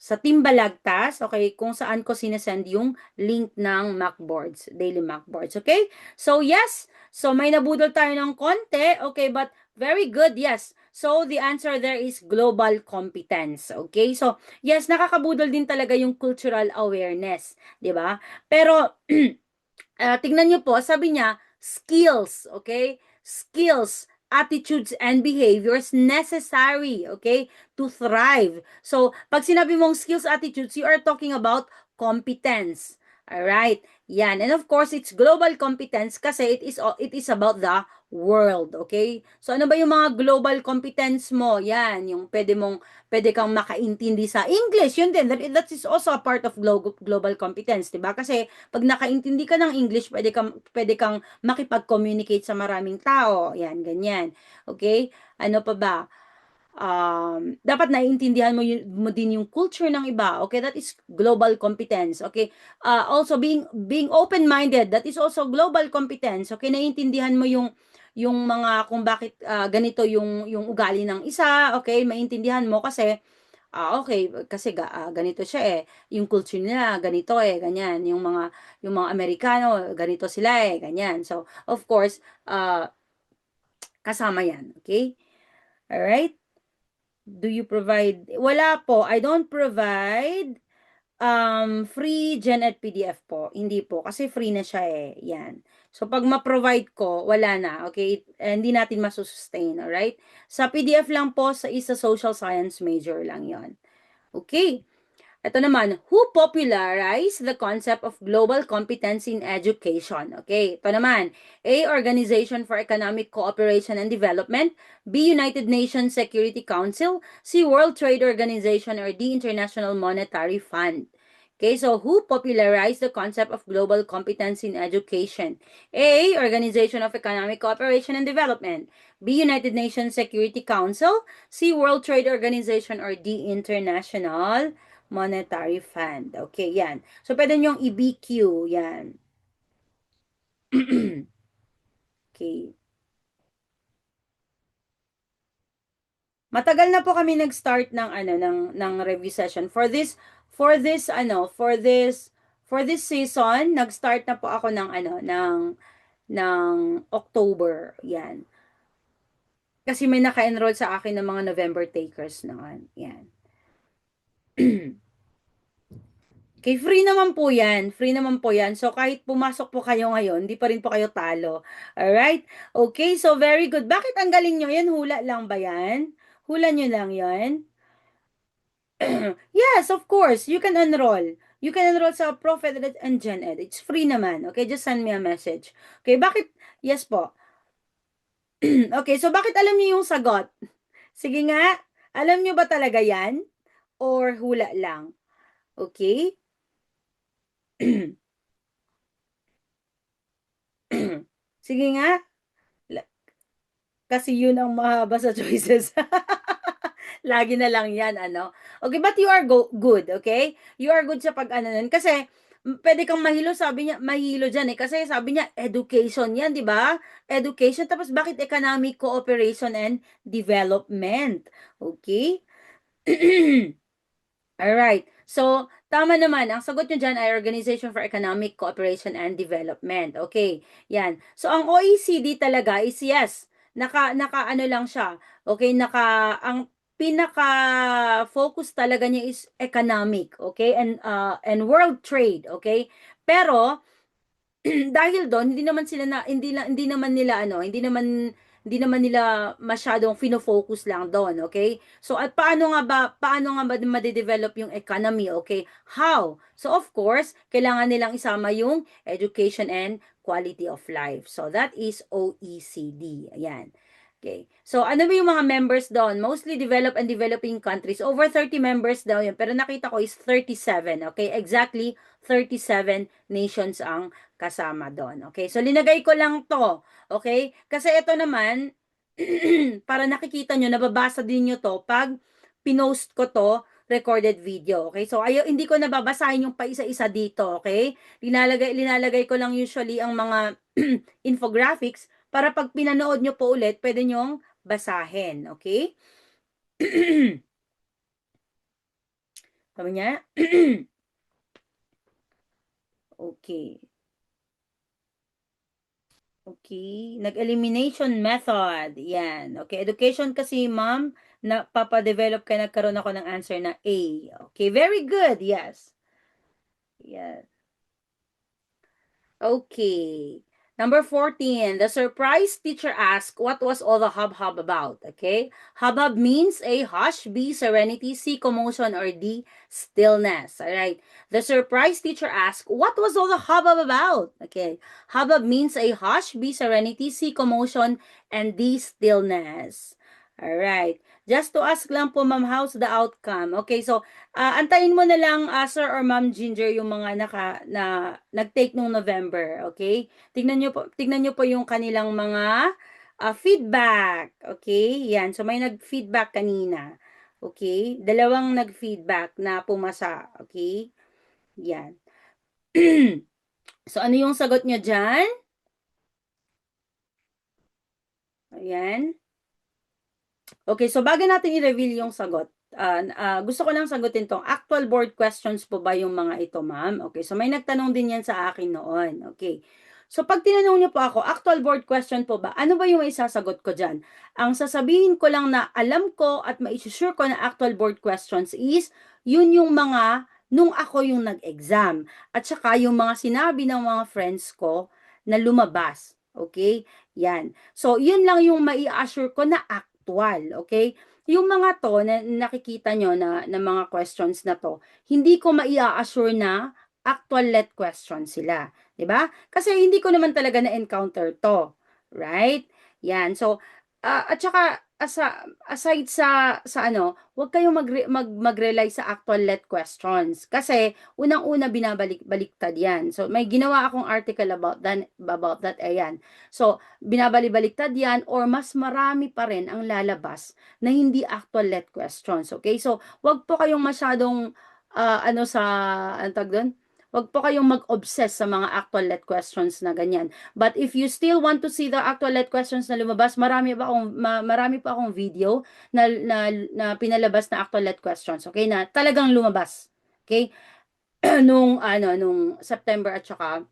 sa Timbalagtas, okay, kung saan ko sinesend yung link ng Macboards, daily Macboards, okay? So, yes, so may nabudol tayo ng konti, okay, but very good, yes. So, the answer there is global competence, okay? So, yes, nakakabudol din talaga yung cultural awareness, di ba? Pero, tignan nyo po, sabi niya, skills, okay? Skills, attitudes, and behaviors necessary, okay, to thrive. So, pag sinabi mong skills, attitudes, you are talking about competence. Alright? Yan. And of course, it's global competence kasi it is about the world, okay? So, ano ba yung mga global competence mo? Yan, yung pwede kang makaintindi sa English. Yun din, that is also a part of global competence, 'di ba? Kasi pag nakaintindi ka ng English, pwede kang makipag-communicate sa maraming tao. Yan, ganyan. Okay? Ano pa ba? Dapat naiintindihan mo din yung culture ng iba. Okay? That is global competence. Okay? Also, being open-minded, that is also global competence. Okay? Naiintindihan mo yung mga kung bakit ganito yung ugali ng isa. Okay? Maintindihan mo kasi okay, kasi ganito siya eh. Yung culture nila, ganito eh, ganyan. Yung mga Amerikano, ganito sila eh, ganyan. So, of course, kasama yan. Okay? Alright? Do you provide? Wala po. I don't provide free GenEd PDF po. Hindi po. Kasi free na siya eh. Yan. So, pag ma-provide ko, wala na. Okay? Hindi natin masustain. Alright? Sa PDF lang po, sa social science major lang yon. Okay. Ito naman, who popularized the concept of global competence in education? Okay, ito naman, A, Organization for Economic Cooperation and Development, B, United Nations Security Council, C, World Trade Organization, or D, International Monetary Fund. Okay, so who popularized the concept of global competence in education? A, Organization of Economic Cooperation and Development, B, United Nations Security Council, C, World Trade Organization, or D, International Monetary Fund. Okay, yan. So, pwede nyong i-BQ. Yan. Okay. Matagal na po kami nag-start ng ng review session for this season. Nag-start na po ako ng October. Yan. Kasi may naka-enroll sa akin ng mga November takers noon. Yan. Okay, free naman po yan. Free naman po yan. So, kahit pumasok po kayo ngayon, hindi pa rin po kayo talo. Alright? Okay, so very good. Bakit ang galing nyo yan? Hula lang ba yan? Hula nyo lang yan? Yes, of course. You can enroll. You can enroll sa ProfEd and GenEd. It's free naman. Okay, just send me a message. Okay, bakit? Yes po. Okay, so bakit alam niyo yung sagot? Sige nga. Alam niyo ba talaga yan? Or hula lang? Okay? Sige nga. Kasi yun ang mahaba sa choices. Lagi na lang yan, ano. Okay, but you are good, okay? You are good sa pag-ano nun. Kasi, pwede kang mahilo, sabi niya, mahilo dyan eh. Kasi sabi niya, education yan, di ba? Education, tapos bakit economic cooperation and development? Okay? Alright. So, tama naman. Ang sagot nyo dyan ay Organization for Economic Cooperation and Development. Okay. Yan. So, ang OECD talaga is yes. naka ano lang siya, okay, ang pinaka-focus talaga niya is economic, okay, and world trade, okay? Pero, dahil doon hindi naman nila ano, hindi naman nila masyadong fino-focus lang doon, okay? So at paano nga ba ma-develop yung economy, okay? How? So of course, kailangan nilang isama yung education and quality of life. So that is OECD. Ayan. Okay. So, ano ba yung mga members doon? Mostly developed and developing countries. Over 30 members daw yun. Pero nakita ko is 37. Okay. Exactly 37 nations ang kasama doon. Okay, so linagay ko lang to. Okay, kasi ito naman, para nakikita nyo, nababasa din nyo to pag pinost ko to recorded video. Okay, so hindi ko nababasahin yung paisa-isa dito. Okay, linalagay ko lang usually ang mga infographics para pag pinanood nyo po ulit, pwede nyong basahin. Okay? Sabi niya? Okay. Okay, nag-elimination method. Yan. Okay, education kasi, ma'am, na papadevelop ka, nagkaroon ako ng answer na A. Okay, very good. Yes. Yes. Okay. Number 14, the surprise teacher asked what was all the hub about. Okay? Hub means A, hush, B, serenity, C, commotion, or D, stillness. Alright? The surprise teacher asked what was all the hubbub about. Okay? Hubbub means A, hush, B, serenity, C, commotion, and D, stillness. Alright. Just to ask lang po, ma'am, how's the outcome? Okay, so antayin mo na lang, Sir or Ma'am Ginger, yung mga nag-take nung November, okay? Tignan niyo po yung kanilang mga feedback, okay? Yan, so may nag-feedback kanina, okay? Dalawang nag-feedback na pumasa, okay? Yan. So, ano yung sagot nyo dyan? Ayan. Okay, so bago natin i-reveal yung sagot, gusto ko lang sagutin tong actual board questions po ba yung mga ito, ma'am? Okay, so may nagtanong din yan sa akin noon. Okay. So pag tinanong niyo po ako, actual board question po ba? Ano ba yung isasagot ko dyan? Ang sasabihin ko lang na alam ko at ma-sure ko na actual board questions is, yun yung mga nung ako yung nag-exam. At saka yung mga sinabi ng mga friends ko na lumabas. Okay? Yan. So, yun lang yung mai-assure ko na actual, okay? Yung mga to na nakikita nyo na mga questions na to, hindi ko mai-assure na actual let question sila, 'di ba? Kasi hindi ko naman talaga na-encounter to, right? Yan. So, at saka aside sa ano, huwag kayong mag-rely sa actual let questions kasi unang-una binabalik-baliktad 'yan. So, may ginawa akong article about that ayan. So, binabalik-baliktad 'yan or mas marami pa rin ang lalabas na hindi actual let questions. Okay? So, wag po kayong masyadong ano sa ano tawag doon? Wag po kayong mag-obsess sa mga actual let questions na ganyan. But if you still want to see the actual let questions na lumabas, marami pa akong video na pinalabas na actual let questions. Okay? Na talagang lumabas. Okay? nung September at saka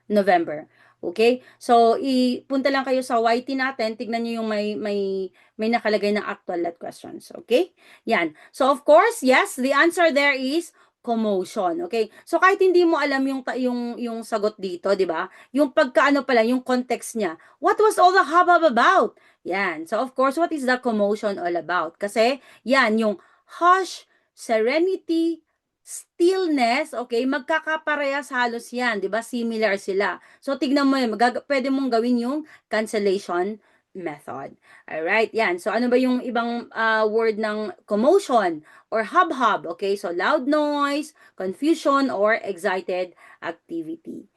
November. Okay? So, punta lang kayo sa YT natin, tignan niyo yung may nakalagay na actual let questions. Okay? Yan. So, of course, yes, the answer there is commotion. Okay? So, kahit hindi mo alam yung sagot dito, di ba? Yung pagkaano pala, yung context niya. What was all the hubbub about? Yan. So, of course, what is the commotion all about? Kasi, yan, yung hush, serenity, stillness, okay, magkakaparehas halos yan, di ba? Similar sila. So, tignan mo yun, pwede mong gawin yung cancellation method. Alright, yan. So, ano ba yung ibang word ng commotion or hub-hub? Okay, so loud noise, confusion, or excited activity.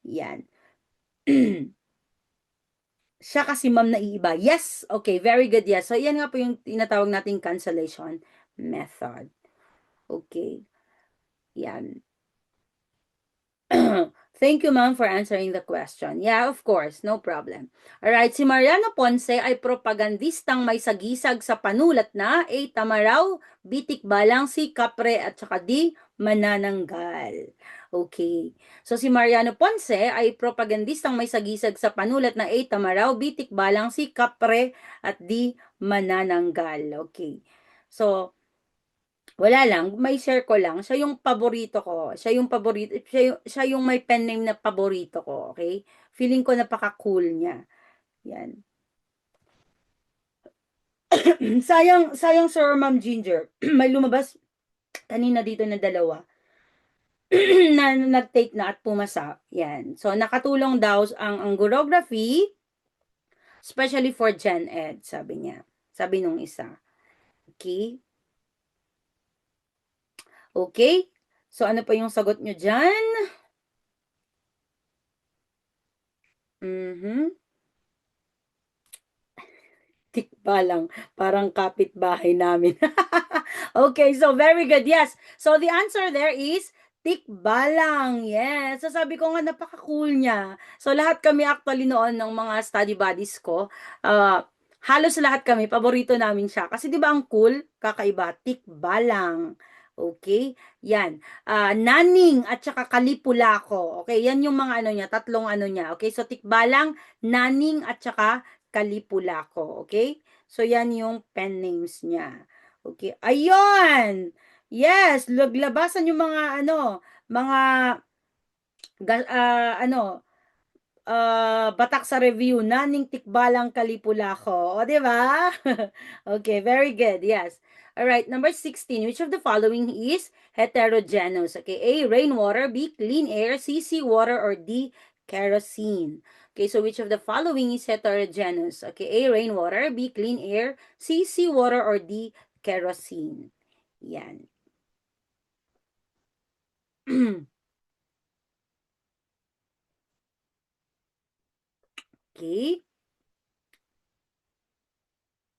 Yan. Siya kasi ma'am naiiba. Yes, okay, very good, yes. So, yan nga po yung tinatawag nating cancellation method. Okay. Yan. Thank you, ma'am, for answering the question. Yeah, of course. No problem. Alright, si Mariano Ponce ay propagandistang may sagisag sa panulat na A. Tamaraw, Bitik Balang, C. Kapre, at saka D. Manananggal. Okay. So si Mariano Ponce ay propagandistang may sagisag sa panulat na A. Tamaraw, B. Tikbalang, C. Kapre, at D. Manananggal. Okay. So, wala lang, may share ko lang. Siya yung paborito ko. Siya yung may pen name na paborito ko, okay? Feeling ko napaka-cool niya. Yan. sayang Sir Ma'am Ginger. May lumabas kanina dito na dalawa na nag-take na at pumasa. Yan. So, nakatulong daw ang angiography, especially for Gen Ed, sabi niya. Sabi nung isa. Okay? Okay? So, ano pa yung sagot nyo dyan? Mhm. Tikbalang, parang kapitbahay namin. Okay, so very good. Yes. So the answer there is tikbalang. Yes. So sabi ko nga napaka-cool niya. So lahat kami actually noon ng mga study buddies ko, halos lahat kami paborito namin siya kasi 'di ba ang cool, kakaiba, tikbalang. Okay? Yan. Naning at saka kalipulako. Okay, yan yung mga ano niya, tatlong ano niya. Okay? So tikbalang, naning at saka Kalipulako, okay? So, yan yung pen names niya. Okay, ayun! Yes, laglabasan yung mga ano, mga ano, batak sa review, naning tikbalang kalipulako. O, di ba? Okay, very good. Yes. All right, number 16. Which of the following is heterogeneous? Okay, A, rainwater, B, clean air, C, seawater, or D, kerosene. Okay, so which of the following is heterogeneous? Okay, A, rainwater, B, clean air, C, seawater, or D, kerosene. Yan. Okay.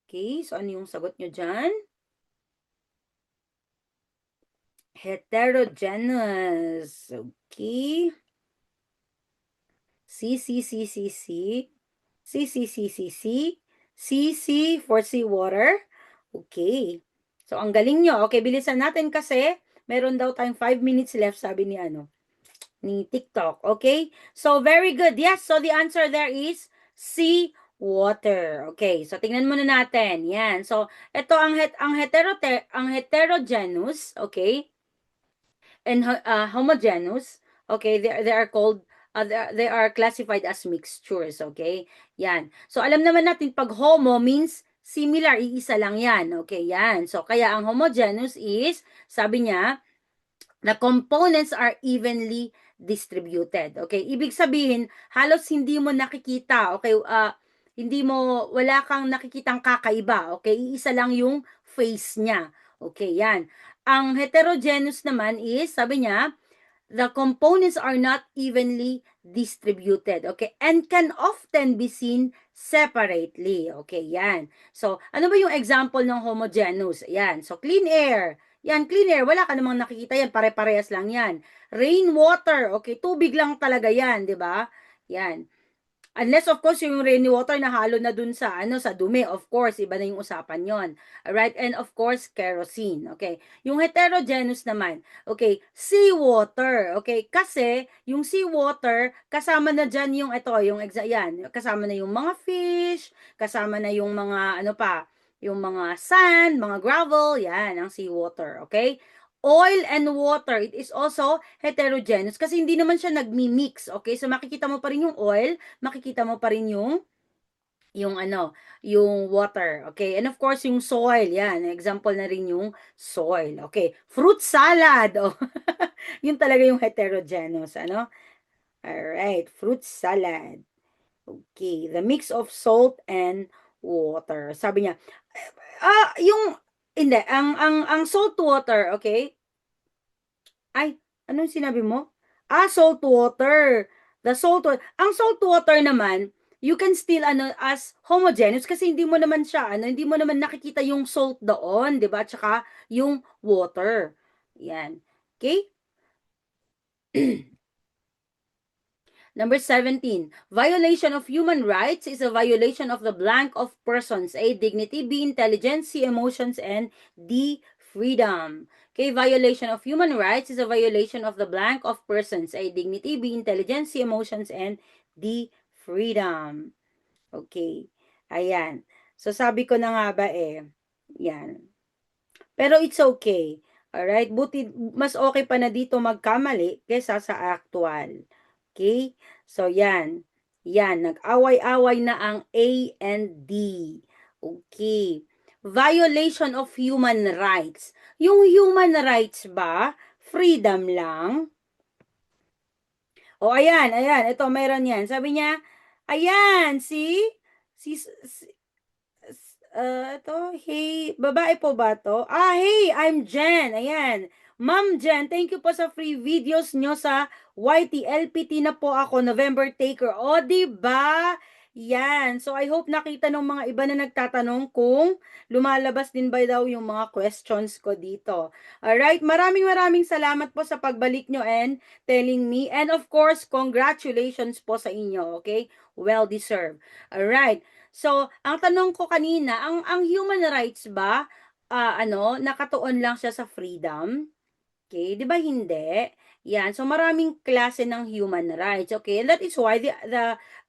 Okay, so ano yung sagot nyo dyan? Heterogeneous. Okay. C, C, C, C, C. C, C, C, C, C. C, C for seawater. Okay. So, ang galing nyo. Okay, bilisan natin kasi meron daw tayong 5 minutes left, sabi ni ano, ni TikTok. Okay? So, very good. Yes, so the answer there is C, water. Okay, so tingnan muna natin. Yan. So, ito ang heterogeneous, okay? And homogeneous, okay, they are called they are classified as mixtures, okay? Yan. So alam naman natin pag homo means similar, iisa lang yan, okay? Yan. So kaya ang homogeneous is, sabi niya, the components are evenly distributed. Okay? Ibig sabihin, halos hindi mo nakikita, okay? Wala kang nakikitang kakaiba, okay? Iisa lang yung face niya. Okay, yan. Ang heterogeneous naman is, sabi niya, the components are not evenly distributed, okay? And can often be seen separately, okay? Yan. So, ano ba yung example ng homogeneous? Yan. So, clean air. Yan, clean air. Wala ka namang nakikita yan. Pare-parehas lang yan. Rainwater. Okay, tubig lang talaga yan, di ba? Yan. Unless of course yung rainwater na halo na dun sa ano sa dumi, of course, iba na yung usapan yon. Alright? And of course, kerosene. Okay? Yung heterogeneous naman, okay, seawater. Okay? Kasi yung seawater, kasama na diyan yung ito, yan, kasama na yung mga fish, kasama na yung mga ano pa, yung mga sand, mga gravel, yan ang seawater. Okay? Oil and water, it is also heterogeneous kasi hindi naman siya nagmi-mix, okay? So makikita mo pa rin yung oil, makikita mo pa rin yung ano, yung water, okay? And of course, yung soil, yan, example na rin yung soil, okay? Fruit salad, oh. Yun talaga yung heterogeneous, ano? Alright, fruit salad. Okay, the mix of salt and water. Sabi niya, hindi, ang salt water, okay? Ay, anong sinabi mo? Salt water. The salt water. Ang salt water naman, you can still ano as homogeneous kasi hindi mo naman nakikita yung salt doon, 'di ba? Tsaka yung water. Yan. Okay? Number 17. Violation of human rights is a violation of the blank of persons. A. Dignity. B. Intelligence. C. Emotions. And D. freedom. Okay, violation of human rights is a violation of the blank of persons, A, dignity, B, intelligence, C, emotions, and D, freedom. Okay, ayan. So, sabi ko na nga ba yan. Pero it's okay. Alright? Buti, mas okay pa na dito magkamali kaysa sa actual. Okay? So, yan. Yan. Nag-away-away na ang A and D. Okay. Violation of human rights. Yung human rights ba, freedom lang? O, ayan, ayan. Ito, meron yan. Sabi niya, ayan, see? Si, ito, hey, babae po ba to? Hey, I'm Jen. Ayan. Ma'am Jen, thank you po sa free videos nyo sa YT. LPT na po ako, November Taker. O, diba? Yan. So, I hope nakita ng mga iba na nagtatanong kung lumalabas din ba daw yung mga questions ko dito. Alright, maraming salamat po sa pagbalik nyo and telling me. And of course, congratulations po sa inyo, okay? Well deserved. Alright. So, ang tanong ko kanina, ang human rights ba, nakatuon lang siya sa freedom? Okay, 'di ba hindi? Yan. So, maraming klase ng human rights. Okay, and that is why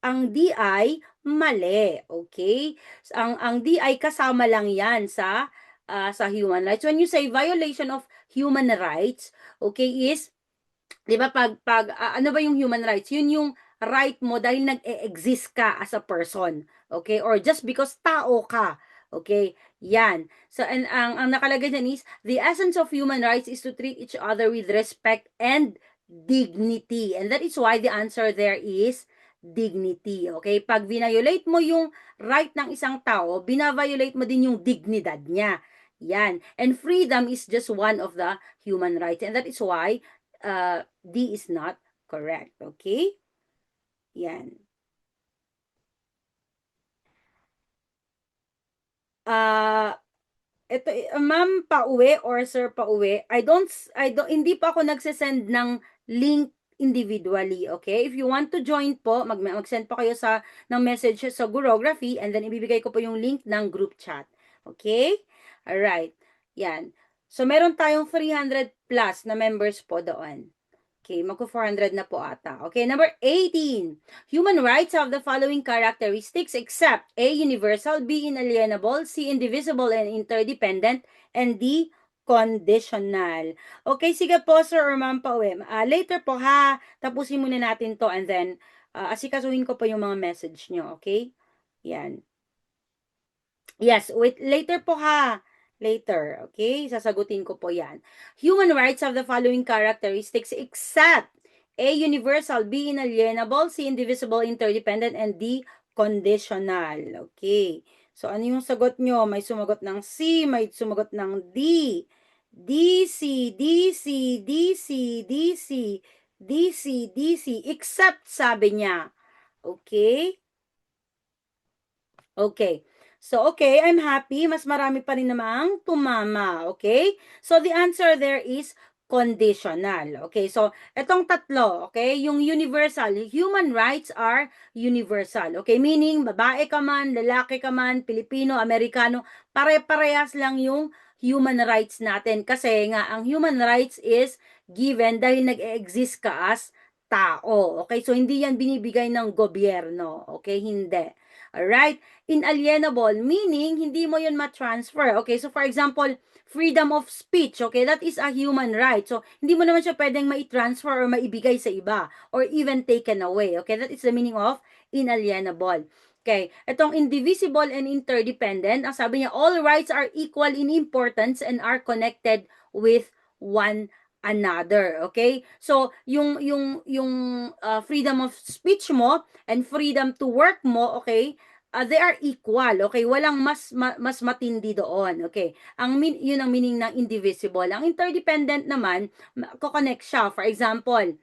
ang DI mali. Okay? Ang DI kasama lang yan sa human rights. When you say violation of human rights, okay, is 'di ba ano ba yung human rights? Yun yung right mo dahil nag-e-exist ka as a person. Okay? Or just because tao ka. Okay? Yan. So, and ang nakalagay dyan is, the essence of human rights is to treat each other with respect and dignity. And that is why the answer there is dignity. Okay? Pag violate mo yung right ng isang tao, binaviolate mo din yung dignidad niya. Yan. And freedom is just one of the human rights. And that is why D is not correct. Okay? Yan. Ito, ma'am pauwi or sir pauwi, hindi pa ako nagsesend ng link individually, okay? If you want to join po, mag-send po kayo ng message sa Gurography and then ibibigay ko po yung link ng group chat. Okay? Alright. Yan. So, meron tayong 300 plus na members po doon. Okay, magko-400 na po ata. Okay, number 18. Human rights have the following characteristics except A, universal, B, inalienable, C, indivisible and interdependent, and D, conditional. Okay, sige po, sir or ma'am pauwi. Later po ha, tapusin muna natin to and then asikasuhin ko po yung mga message nyo, okay? Yan. Yes, wait, later po ha. Later, okay? Sasagutin ko po yan. Human rights have the following characteristics except A, universal, B, inalienable, C, indivisible, interdependent, and D, conditional. Okay. So, ano yung sagot nyo? May sumagot ng C, may sumagot ng D. D, C, D, C, D, C, D, C, D, C, D, C, except sabi niya. Okay? Okay. So, okay, I'm happy. Mas marami pa rin namang tumama. Okay? So, the answer there is conditional. Okay? So, etong tatlo, okay? Yung universal, human rights are universal. Okay? Meaning, babae ka man, lalaki ka man, Pilipino, Amerikano, pare-parehas lang yung human rights natin. Kasi nga, ang human rights is given dahil nag-exist ka as tao. Okay? So, hindi yan binibigay ng gobyerno. Okay? Hindi. Alright? Inalienable, meaning hindi mo yun ma-transfer. Okay, so for example, freedom of speech, okay, that is a human right. So, hindi mo naman siya pwedeng mai-transfer or maibigay sa iba or even taken away. Okay, that is the meaning of inalienable. Okay, itong indivisible and interdependent, ang sabi niya, all rights are equal in importance and are connected with one another. Okay? So, yung freedom of speech mo and freedom to work mo, okay? They are equal, okay? Walang mas matindi doon, okay? Yun ang meaning ng indivisible. Ang interdependent naman, ko-connect siya. For example,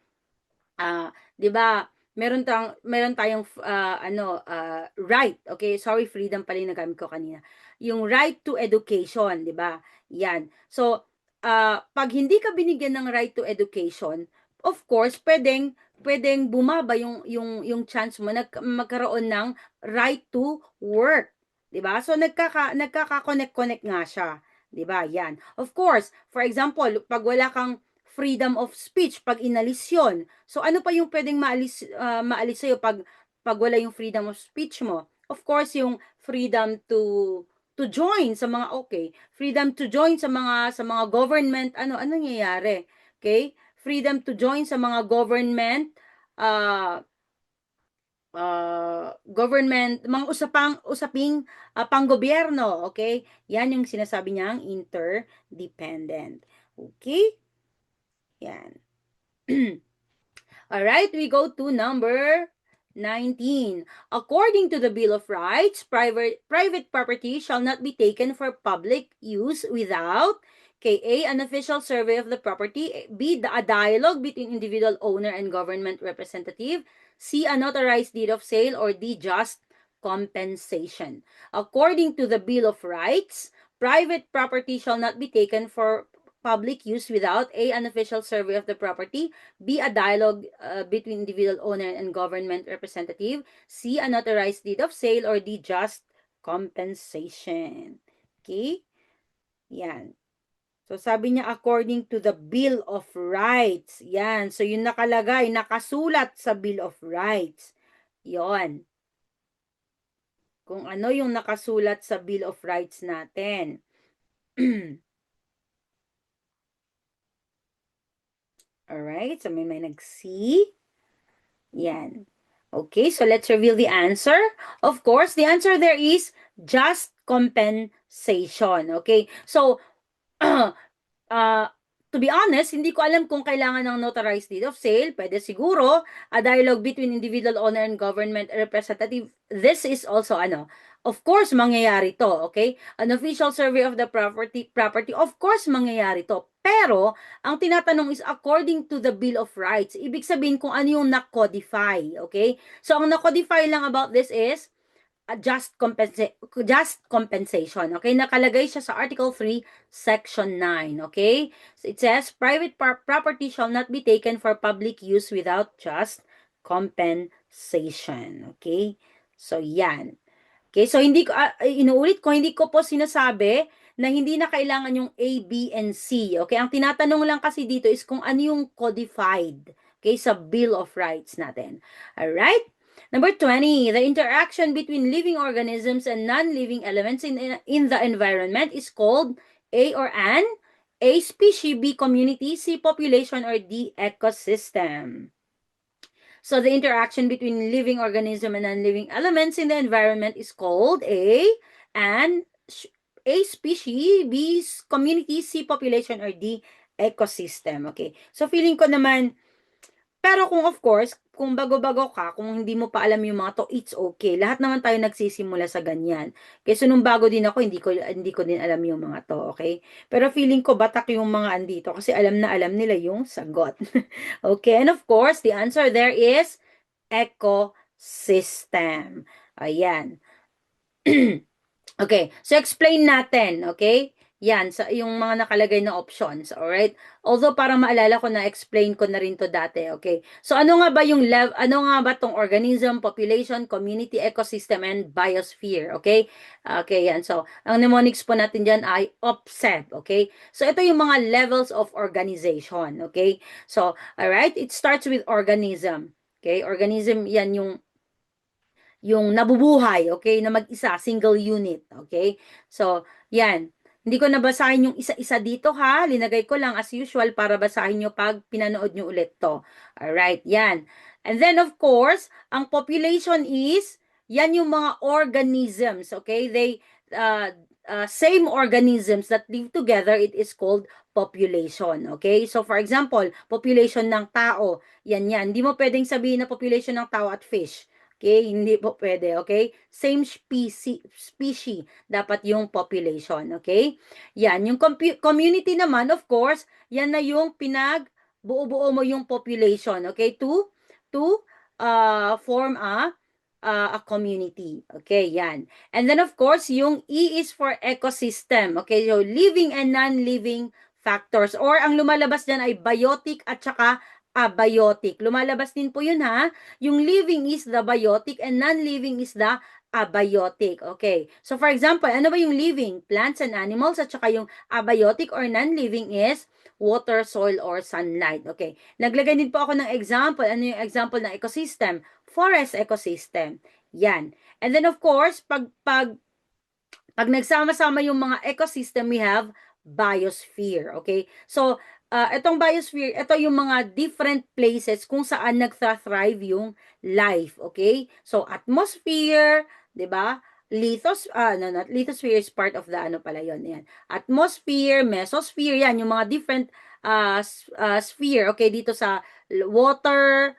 'di ba? Meron tayong right, okay? Sorry, freedom pala yung nagamit ko kanina. Yung right to education, 'di ba? Yan. So, pag hindi ka binigyan ng right to education, of course, pwedeng bumaba yung chance mo magkaroon ng right to work, 'di ba? So nagkaka-connect nga siya. 'Di ba? Yan. Of course, for example, pag wala kang freedom of speech, pag inalis yon, so ano pa yung pwedeng maalis sa'yo pag wala yung freedom of speech mo? Of course, yung freedom to join sa mga freedom to join sa mga government ano nangyayari? Okay? Freedom to join sa mga government uh, mga usaping panggobyerno, okay? Yan yung sinasabi niyang interdependent. Okay? Yan. All right, we go to number 19. According to the Bill of Rights, private property shall not be taken for public use without A, an official survey of the property, B, a dialogue between individual owner and government representative, C, an authorized deed of sale, or D, just compensation. According to the Bill of Rights, private property shall not be taken for public use without A, an official survey of the property, B, a dialogue between individual owner and government representative, C, an authorized deed of sale, or D, just compensation. Okay? Yan. So, sabi niya, according to the Bill of Rights. Yan. So, yung nakalagay, nakasulat sa Bill of Rights. Yon. Kung ano yung nakasulat sa Bill of Rights natin. Alright, so may nag-see. Yan. Okay, so let's reveal the answer. Of course, the answer there is just compensation. Okay, so uh, to be honest, hindi ko alam kung kailangan ng notarized deed of sale. Pwede siguro a dialogue between individual owner and government representative. This is also of course mangyayari to, okay? An official survey of the property, of course mangyayari to. Pero ang tinatanong is according to the Bill of Rights. Ibig sabihin kung ano yung na-codify, okay? So ang na-codify lang about this is just compensation. Okay? Nakalagay siya sa Article 3, Section 9. Okay? So it says, private property shall not be taken for public use without just compensation. Okay? So, yan. Okay? So, inuulit ko, hindi ko po sinasabi na hindi na kailangan yung A, B, and C. Okay? Ang tinatanong lang kasi dito is kung ano yung codified. Okay? Sa Bill of Rights natin. Alright? Number 20, the interaction between living organisms and non-living elements in the environment is called A or an, A, species, B, community, C, population, or D, ecosystem. So the interaction between living organism and non-living elements in the environment is called an, A, species, B, community, C, population, or D, ecosystem. Okay. So feeling ko naman, pero kung of course, kung bago-bago ka, kung hindi mo pa alam yung mga to, it's okay. Lahat naman tayo nagsisimula sa ganyan. Kasi nung bago din ako, hindi ko din alam yung mga to, okay? Pero feeling ko batak yung mga andito kasi alam na alam nila yung sagot. Okay, and of course, the answer there is ecosystem. Ayan. Okay, so explain natin, okay? Yan, sa yung mga nakalagay na options, alright? Although parang maalala ko na explain ko na rin to dati, okay? So ano nga ba tong organism, population, community, ecosystem, and biosphere, okay? Okay, yan. So, ang mnemonics po natin dyan ay OPSEP, okay? So ito yung mga levels of organization, okay? So, alright, it starts with organism, okay? Organism, yan yung nabubuhay, okay, na mag-isa, single unit, okay? So, yan. Hindi ko nabasahin yung isa-isa dito ha. Linagay ko lang as usual para basahin nyo pag pinanood nyo ulit to. Alright, yan. And then of course, ang population is, yan yung mga organisms, okay? They, same organisms that live together, it is called population, okay? So for example, population ng tao, yan. Hindi mo pwedeng sabihin na population ng tao at fish. Okay, hindi po pwede, okay? Same species dapat yung population, okay? Yan, yung community naman, of course, yan na yung buo-buo mo yung population, okay? To form a community. Okay, yan. And then of course, yung E is for ecosystem. Okay, so living and non-living factors. Or ang lumalabas dyan ay biotic at saka abiotic. Lumalabas din po yun ha. Yung living is the biotic and non-living is the abiotic. Okay. So for example, ano ba yung living? Plants and animals at saka yung abiotic or non-living is water, soil, or sunlight. Okay. Naglagay din po ako ng example. Ano yung example ng ecosystem? Forest ecosystem. Yan. And then of course, pag nagsama-sama yung mga ecosystem, we have biosphere. Okay? So, itong biosphere, ito yung mga different places kung saan nagthrive yung life. Okay? So, atmosphere, di ba? No, not lithosphere is part of the ano pala yun. Yan. Atmosphere, mesosphere, yan, yung mga different sphere, okay, dito sa water,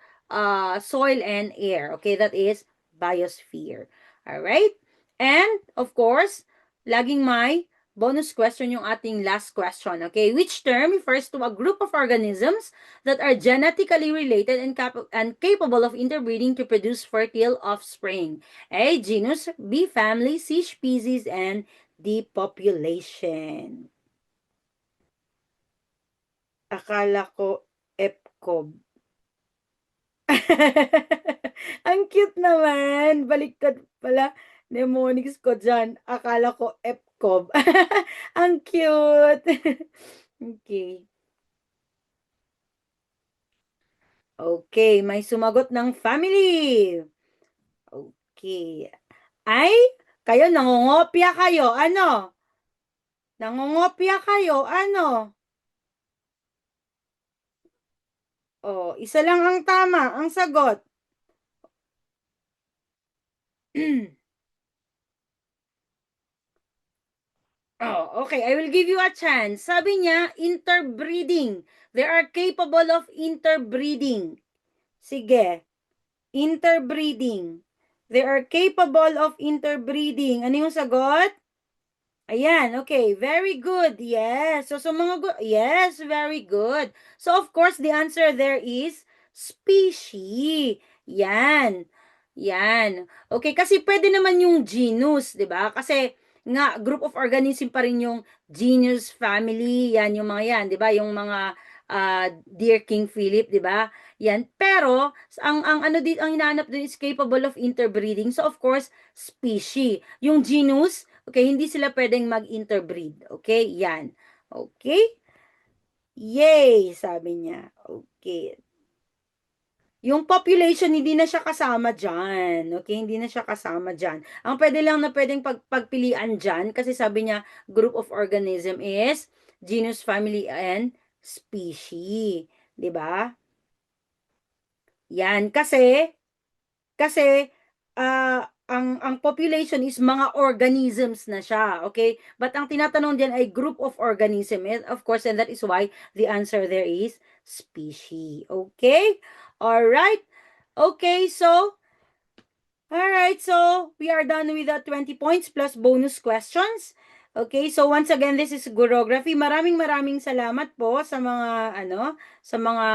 soil, and air. Okay, that is biosphere. Alright? And, of course, laging may bonus question yung ating last question. Okay, which term refers to a group of organisms that are genetically related and capable of interbreeding to produce fertile offspring? A, genus, B, family, C, species, and D, population. Akala ko EPCOB. Ang cute naman. Baliktad pala. Mnemonics ko dyan. Akala ko EPCOB. Ang cute. Okay. Okay, may sumagot ng family. Okay. Ay, kayo nangungopia kayo. Ano? Nangungopia kayo. Ano? Oh, isa lang ang tama, ang sagot. Oh, okay. I will give you a chance. Sabi niya, interbreeding. They are capable of interbreeding. Sige. Interbreeding. They are capable of interbreeding. Ano yung sagot? Ayan, okay. Very good. Yes. So, mga yes, very good. So, of course, the answer there is species. Yan. Yan. Okay, kasi pwede naman yung genus, di ba? Kasi nga, group of organism pa rin yung genus, family, yan, yung mga yan, di ba? Yung mga Dear King Philip, di ba? Yan. Pero, ang ano dito, ang hinahanap dun is capable of interbreeding. So, of course, species. Yung genus, okay, hindi sila pwedeng mag-interbreed. Okay, yan. Okay? Yay, sabi niya. Okay. Yung population, hindi na siya kasama dyan. Okay, hindi na siya kasama dyan. Ang pwede lang na pwedeng pagpilian dyan, kasi sabi niya, group of organism is genus, family, and species. 'Di ba? Yan, kasi ang population is mga organisms na siya, okay? But ang tinatanong diyan ay group of organism, and of course, and that is why the answer there is species. Okay? All right. Okay, so all right, so we are done with the 20 points plus bonus questions. Okay, so once again, this is Gurography. Maraming salamat po sa mga sa mga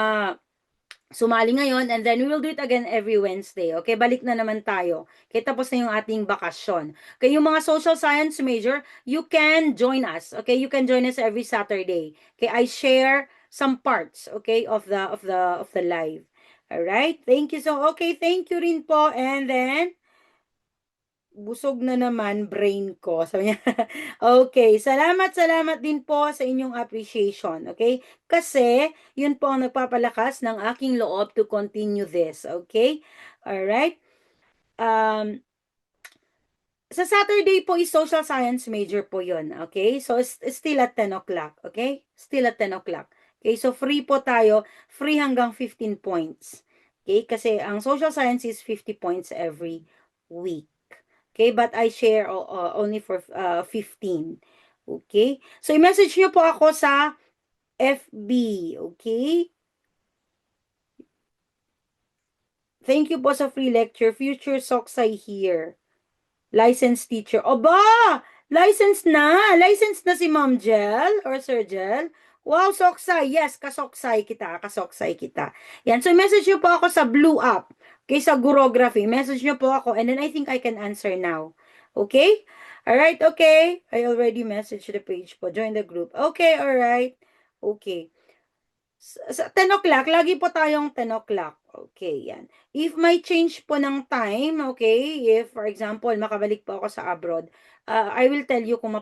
sumali ngayon, and then we will do it again every Wednesday. Okay, balik na naman tayo. Okay, tapos na yung ating bakasyon. Okay, yung mga social science major, you can join us. Okay, you can join us every Saturday. Okay, I share some parts, okay, of the live. All right? Thank you so. Okay, thank you rin po. And then busog na naman brain ko. Sabi niya, okay, salamat din po sa inyong appreciation, okay? Kasi, yun po ang nagpapalakas ng aking loob to continue this, okay? Alright? Um, sa Saturday po is social science major po yun, okay? So, still at 10 o'clock, okay? Still at 10 o'clock. Okay, so free po tayo, free hanggang 15 points. Okay, kasi ang social science is 50 points every week. Okay, but I share only for 15. Okay? So, i-message nyo po ako sa FB. Okay? Thank you po sa free lecture. Future Soksay here. Licensed teacher. Oba! Licensed na! Licensed na si Ma'am Jel or Sir Jel. Wow, Soksay. Yes, kasoksay kita. Kasoksay kita. Yan. So, message nyo po ako sa Blue App. Okay, sa Gurography. Message nyo po ako and then I think I can answer now. Okay? Alright, okay. I already messaged the page po. Join the group. Okay, alright. Okay. Sa 10 o'clock, lagi po tayong 10 o'clock. Okay, yan. If may change po ng time, okay, if for example, makabalik po ako sa abroad, I will tell you kung